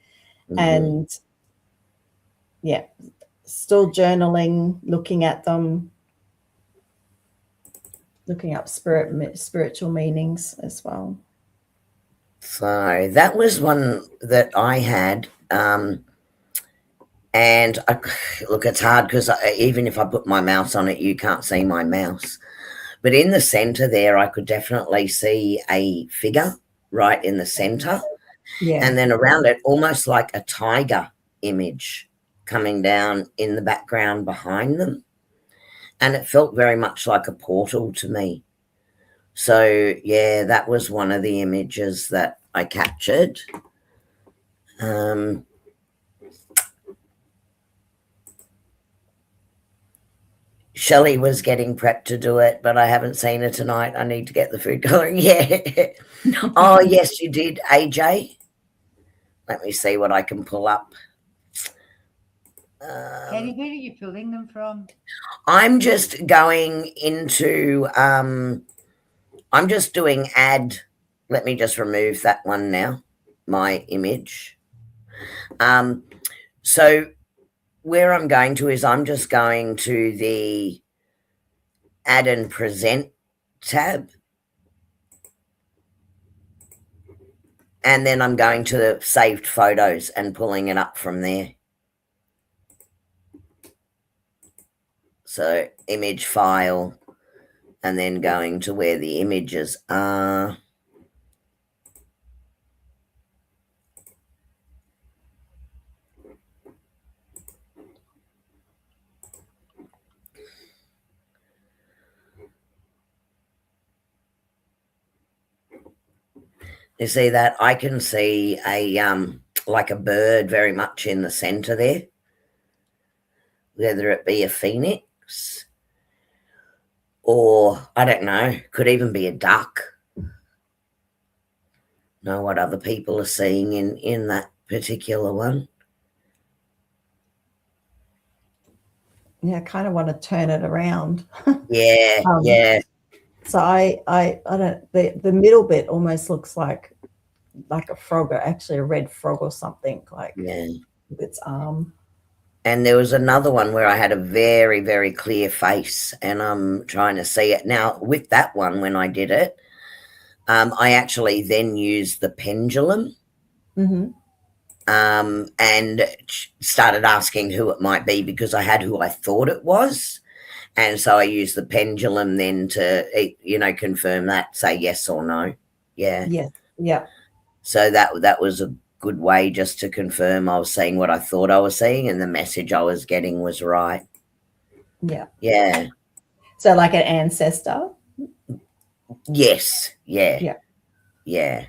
And yeah, still journaling, looking at them, looking up spiritual meanings as well. So that was one that I had. And look, it's hard because even if I put my mouse on it, you can't see my mouse. But in the center there, I could definitely see a figure right in the center. Yeah. And then around it, almost like a tiger image coming down in the background behind them. And it felt very much like a portal to me. So, yeah, that was one of the images that I captured. Shelley was getting prepped to do it, but I haven't seen her tonight. I need to get the food coloring. Yeah. Oh, yes, you did, AJ. Let me see what I can pull up. Kerrie, where are you pulling them from? I'm just going into, I'm just doing add. Let me just remove that one now, my image. So where I'm going to is I'm just going to the add and present tab. And then I'm going to the saved photos and pulling it up from there. So image file, and then going to where the images are. You see that? I can see a like a bird very much in the center there, whether it be a phoenix or, I don't know, could even be a duck. Know what other people are seeing in that particular one. Yeah, I kind of want to turn it around. Yeah, yeah. So I don't, the middle bit almost looks like a frog, or actually a red frog or something, like with its arm. And there was another one where I had a very, very clear face, and I'm trying to see it. Now, with that one, when I did it, I actually then used the pendulum and started asking who it might be, because I had who I thought it was. And so I used the pendulum then to, confirm that, say yes or no. Yeah. Yeah. Yeah. So that was a good way just to confirm I was seeing what I thought I was seeing, and the message I was getting was right. Yeah. Yeah. So like an ancestor? Yes. Yeah. Yeah. Yeah.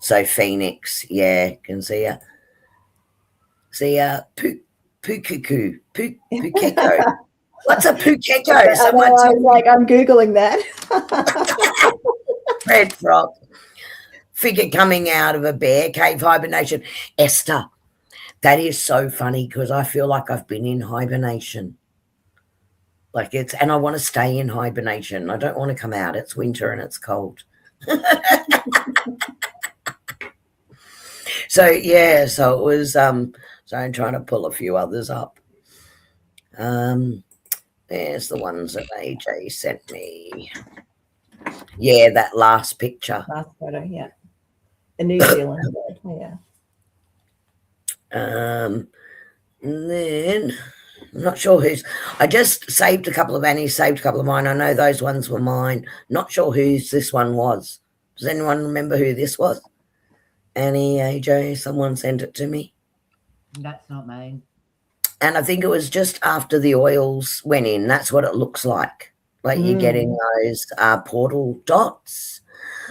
So phoenix, can see a pukeko. What's a pukeko? I'm Googling that. Red frog. Figure coming out of a bear cave hibernation. Esther, that is so funny, because I feel like I've been in hibernation. And I want to stay in hibernation. I don't want to come out. It's winter and it's cold. So yeah, so it was so I'm trying to pull a few others up. There's the ones that AJ sent me. Yeah, that last picture. Last photo, yeah. The New Zealand bird, yeah. And then I'm not sure whose. I just saved a couple of Annie's, saved a couple of mine. I know those ones were mine. Not sure whose this one was. Does anyone remember who this was? Annie, AJ, someone sent it to me. That's not mine. And I think it was just after the oils went in. That's what it looks like. Like you're getting those portal dots.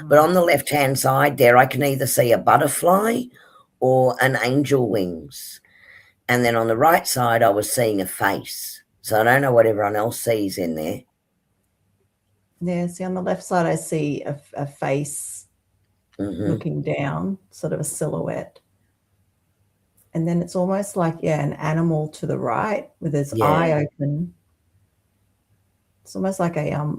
But on the left-hand side there, I can either see a butterfly or an angel wings. And then on the right side, I was seeing a face. So I don't know what everyone else sees in there. Yeah, see on the left side, I see a face looking down, sort of a silhouette. And then it's almost like, yeah, an animal to the right with its eye open. It's almost like I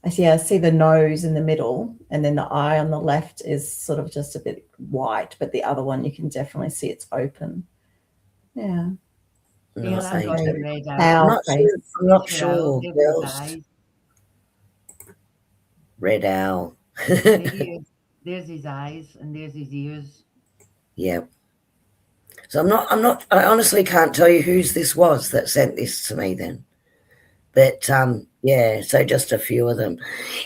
see the nose in the middle, and then the eye on the left is sort of just a bit white, but the other one you can definitely see it's open. Yeah. Yeah, I'm going to read out. I'm not sure. Red owl. There's his eyes and there's his ears. Yeah. So I honestly can't tell you whose this was that sent this to me then. But yeah, so just a few of them.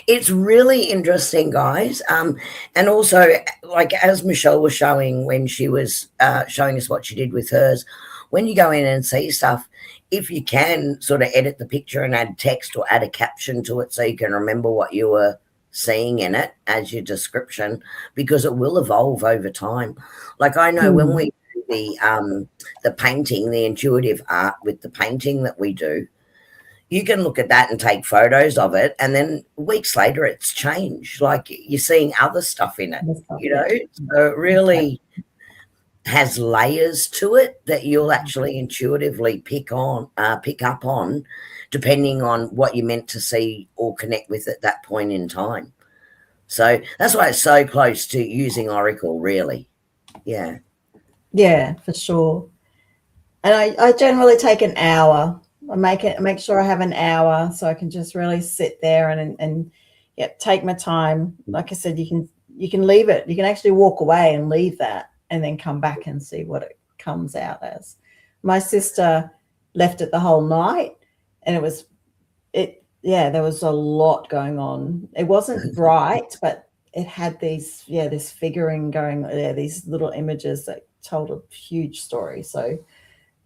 It's really interesting, guys. And also, like as Michelle was showing when she was showing us what she did with hers, when you go in and see stuff, if you can sort of edit the picture and add text or add a caption to it so you can remember what you were seeing in it as your description, because it will evolve over time. Like I know when we do the painting, the intuitive art with the painting that we do, you can look at that and take photos of it, and then weeks later it's changed. Like you're seeing other stuff in it, you know. So it really has layers to it that you'll actually intuitively pick up on, depending on what you meant to see or connect with at that point in time. So that's why it's so close to using Oracle, really. Yeah. Yeah, for sure. And I generally take an hour. I make sure I have an hour so I can just really sit there and take my time. Like I said, you can leave it. You can actually walk away and leave that and then come back and see what it comes out as. My sister left it the whole night, and there was a lot going on. It wasn't bright, but it had this figuring going there, these little images that told a huge story. So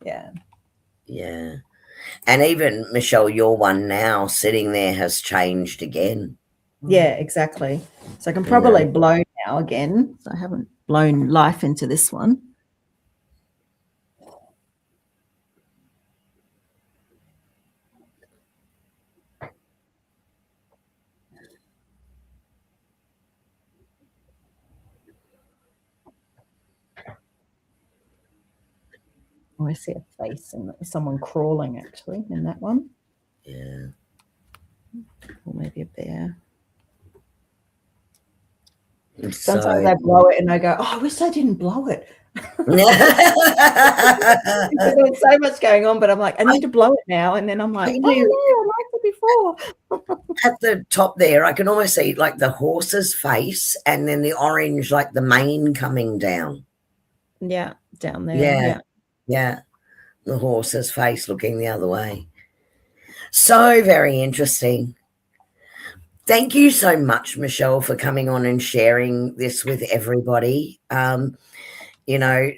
yeah. And even Michelle, your one now sitting there has changed again. Yeah, exactly. So I can probably blow now again. So I haven't blown life into this one. Oh, I see a face and someone crawling actually in that one. Yeah. Or maybe a bear. Sometimes I blow it and I go, oh, I wish I didn't blow it. There's so much going on, but I'm like, I need to blow it now. And then I'm like, oh, yeah, I liked it before. At the top there, I can almost see like the horse's face and then the orange, like the mane coming down. Yeah, down there. Yeah. The horse's face looking the other way. So very interesting. Thank you so much, Michelle, for coming on and sharing this with everybody. You know,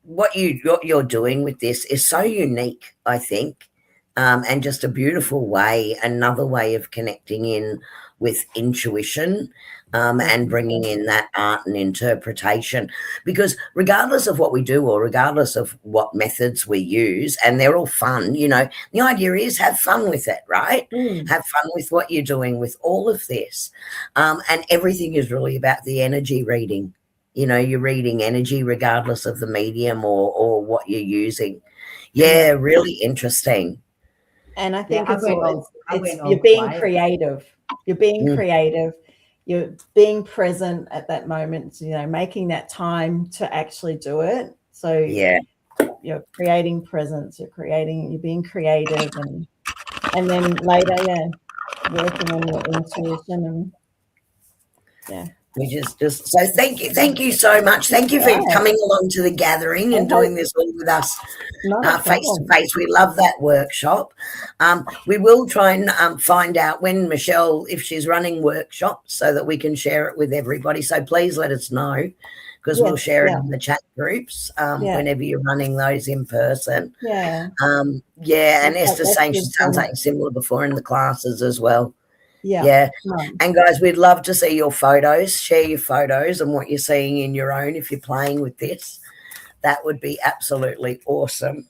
what you're doing with this is so unique, I think, and just a beautiful way, another way of connecting in with intuition and bringing in that art and interpretation. Because regardless of what we do or regardless of what methods we use, and they're all fun, you know, the idea is have fun with it, right? Have fun with what you're doing with all of this. And everything is really about the energy reading. You know, you're reading energy regardless of the medium or what you're using. Yeah, really interesting. And I think you're being creative. You're being creative. you're being present at that moment, you know, making that time to actually do it. So Yeah. you're creating presence, you're being creative, and then later, working on your intuition and Which is just so thank you so much. Thank you for coming along to the gathering and doing this all with us face to face. We love that workshop. We will try and find out when Michelle, if she's running workshops, so that we can share it with everybody. So please let us know, because we'll share it in the chat groups whenever you're running those in person. And Esther's saying she's done something similar before in the classes as well. And guys, we'd love to see your photos. Share your photos and what you're seeing in your own if you're playing with this. That would be absolutely awesome.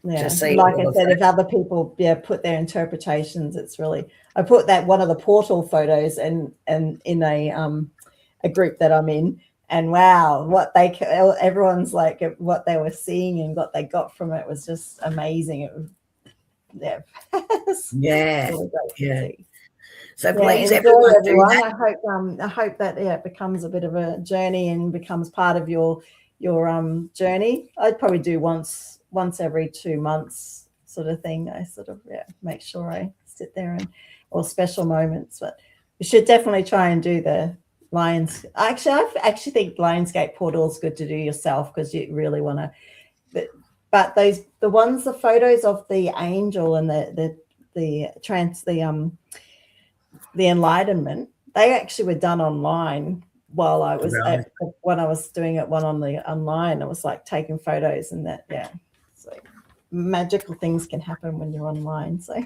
To see, like I said, if other people put their interpretations, it's really, I put that one of the portal photos and in a group that I'm in, and wow, everyone's like, what they were seeing and what they got from it was just amazing. It was really great to see. So please, everyone, do that. I hope that it becomes a bit of a journey and becomes part of your journey. I'd probably do once every 2 months sort of thing. I sort of make sure I sit there or special moments. But we should definitely try and do the Lions. Actually, I actually think Lionsgate Portal is good to do yourself, because you really want to. But the photos of the angel and the enlightenment, they actually were done online while I was when I was doing it online. I was like taking photos, and so magical things can happen when you're online. So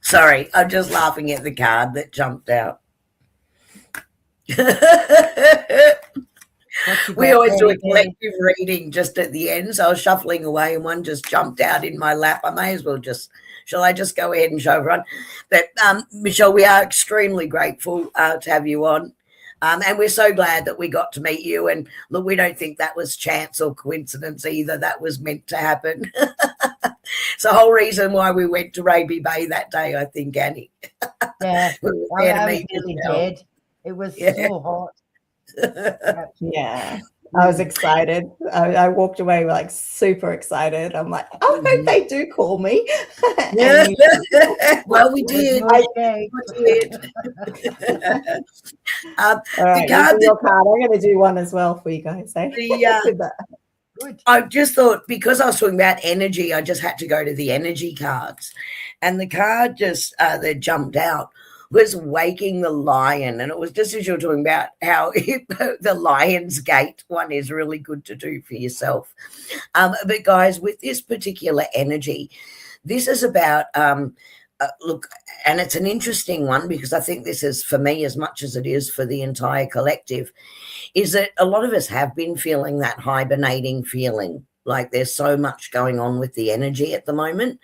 sorry, I'm just laughing at the card that jumped out. We always do a collective reading just at the end, so I was shuffling away and one just jumped out in my lap. I may as well shall I just go ahead and show everyone that, Michelle, we are extremely grateful to have you on, and we're so glad that we got to meet you. And look, we don't think that was chance or coincidence either. That was meant to happen. It's the whole reason why we went to Raby Bay that day, I think, Annie. Yeah, I was really dead. It was so hot. I was excited. I walked away like super excited. I'm like, I hope they do call me. Well, we did. All right, your card. I'm going to do one as well for you guys. I just thought, because I was talking about energy, I just had to go to the energy cards, and the card just that jumped out was Waking the Lion. And it was just as you were talking about how the Lion's Gate one is really good to do for yourself. But guys, with this particular energy, this is about, look, and it's an interesting one, because I think this is for me as much as it is for the entire collective, is that a lot of us have been feeling that hibernating feeling, like there's so much going on with the energy at the moment.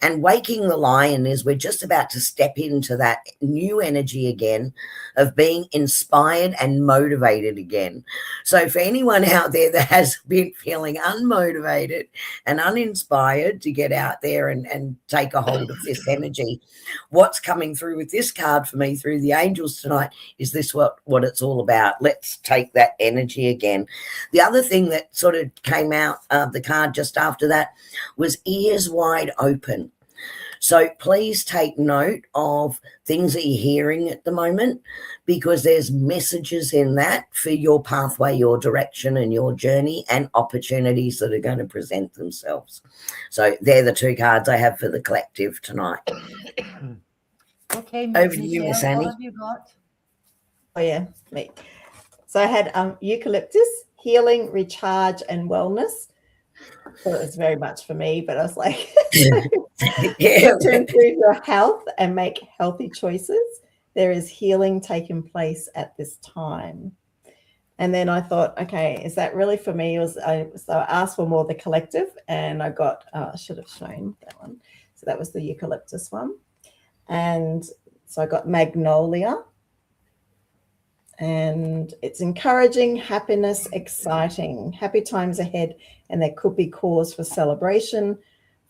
And Waking the Lion is we're just about to step into that new energy again of being inspired and motivated again. So for anyone out there that has been feeling unmotivated and uninspired to get out there and take a hold of this energy, what's coming through with this card for me through the angels tonight is this what it's all about. Let's take that energy again. The other thing that sort of came out of the card just after that was ears wide open. So please take note of things that you're hearing at the moment, because there's messages in that for your pathway, your direction and your journey, and opportunities that are going to present themselves. So they're the two cards I have for the collective tonight. Okay, over to you, Miss Annie. What have you got? Oh yeah, me. So I had eucalyptus, healing, recharge, and wellness. So it was very much for me, but I was like, to improve your health and make healthy choices, there is healing taking place at this time. And then I thought, okay, is that really for me? So I asked for more of the collective, and I got, I should have shown that one. So that was the eucalyptus one. And so I got magnolia. And it's encouraging, happiness, exciting, happy times ahead, and there could be cause for celebration.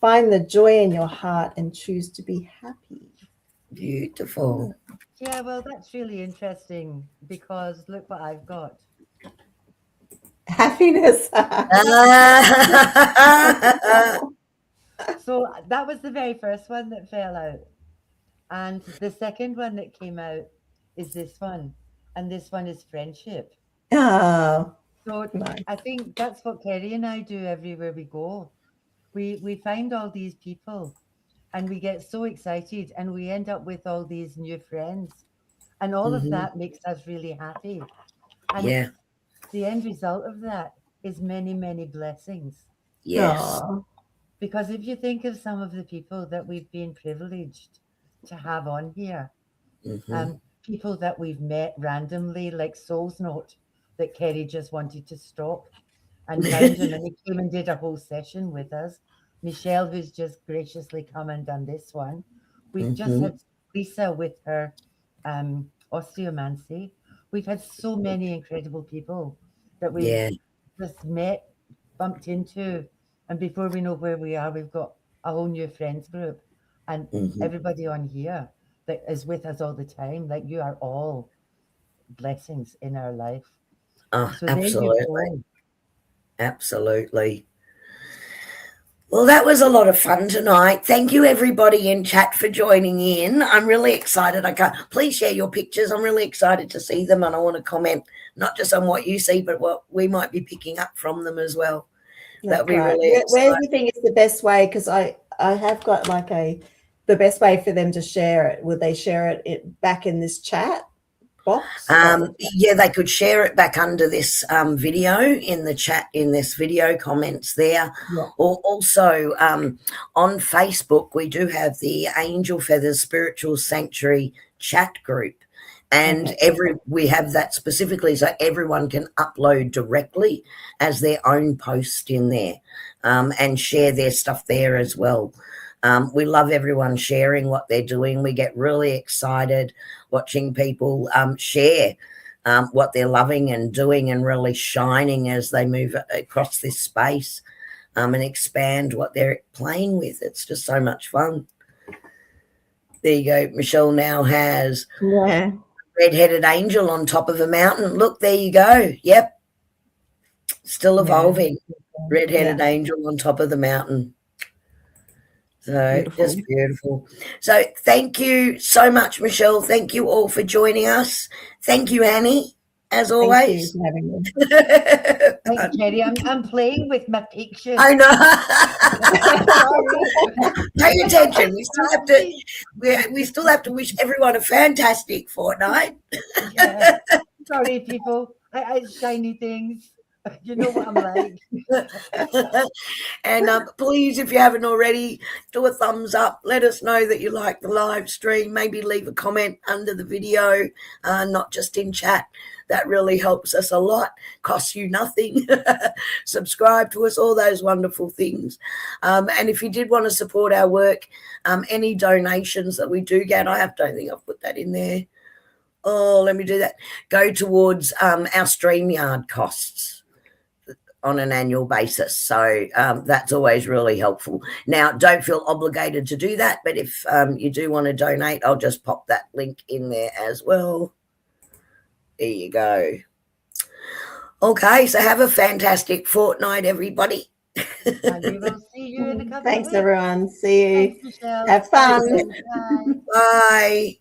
Find the joy in your heart and choose to be happy. Beautiful. Yeah, well, that's really interesting because look what I've got. Happiness. So that was the very first one that fell out. And the second one that came out is this one. And this one is friendship. Oh, So nice. I think that's what Kerrie and I do everywhere we go. We find all these people and we get so excited and we end up with all these new friends. And all of that makes us really happy. And Yeah. the end result of that is many, many blessings. Yes. Aw. Because if you think of some of the people that we've been privileged to have on here, people that we've met randomly, like Soul's Note, that Kerrie just wanted to stop and found him, and he came and did a whole session with us. Michelle, who's just graciously come and done this one. We've just had Lisa with her osteomancy. We've had so many incredible people that we've just met, bumped into, and before we know where we are, we've got a whole new friends group. And everybody on here that is with us all the time, like you are all blessings in our life. Oh, So there you absolutely. go. Absolutely. Well, that was a lot of fun tonight. Thank you, everybody in chat, for joining in. I'm really excited. Please share your pictures. I'm really excited to see them, and I want to comment not just on what you see, but what we might be picking up from them as well. That'd be really exciting. Where do you think is the best way? Because I have got like the best way for them to share it. Would they share it back in this chat box? Yeah, they could share it back under this video in the chat, in this video comments there. Or also on Facebook, we do have the Angel Feathers Spiritual Sanctuary chat group. And we have that specifically so everyone can upload directly as their own post in there and share their stuff there as well. We love everyone sharing what they're doing. We get really excited watching people share what they're loving and doing and really shining as they move across this space and expand what they're playing with. It's just so much fun. There you go. Michelle now has red-headed angel on top of a mountain. Look, there you go. Yep. Still evolving. Red-headed angel on top of the mountain. So just beautiful. So thank you so much, Michelle. Thank you all for joining us. Thank you, Annie, as always. Thank you for having me. Thanks, Kerrie. I'm playing with my pictures. I know. Pay attention. We still have to wish everyone a fantastic fortnight. Sorry, people. I shiny things. You know what I'm like. And please, if you haven't already, do a thumbs up. Let us know that you like the live stream. Maybe leave a comment under the video, not just in chat. That really helps us a lot. Costs you nothing. Subscribe to us, all those wonderful things. And if you did want to support our work, any donations that we do get, don't think I've put that in there. Oh, let me do that. Go towards our StreamYard costs on an annual basis. So that's always really helpful. Now, don't feel obligated to do that, but if you do want to donate, I'll just pop that link in there as well. There you go. Okay, so have a fantastic fortnight, everybody. And we will see you in a couple Thanks, of weeks. everyone. See you. Thanks, Michelle. Have fun. Bye. Bye.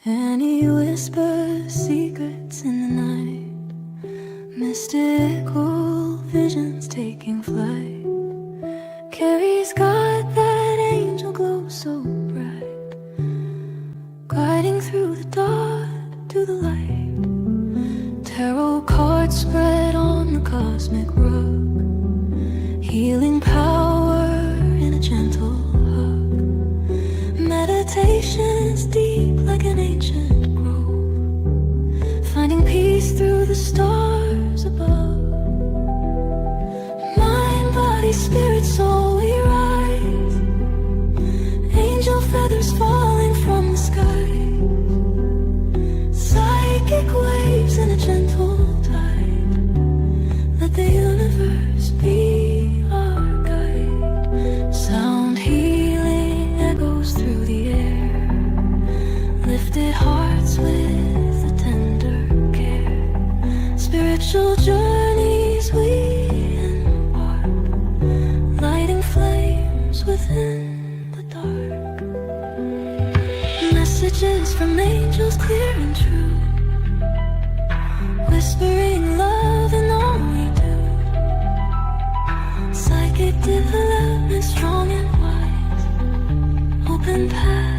Annie whispers secrets in the night, mystical visions taking flight. Kerrie's got that angel glow so bright, gliding through the dark to the light. Tarot cards spread on the cosmic rug, healing power in a gentle hug. Meditations deep like an ancient grove, finding peace through the stars above. Mind, body, spirit, soul, we rise. Angel feathers falling from the sky, psychic waves in a gentle tide. Let the universe be our guide. Sound healing echoes through the air, Messages from angels clear and true, whispering love in all we do. Psychic development strong and wise, open path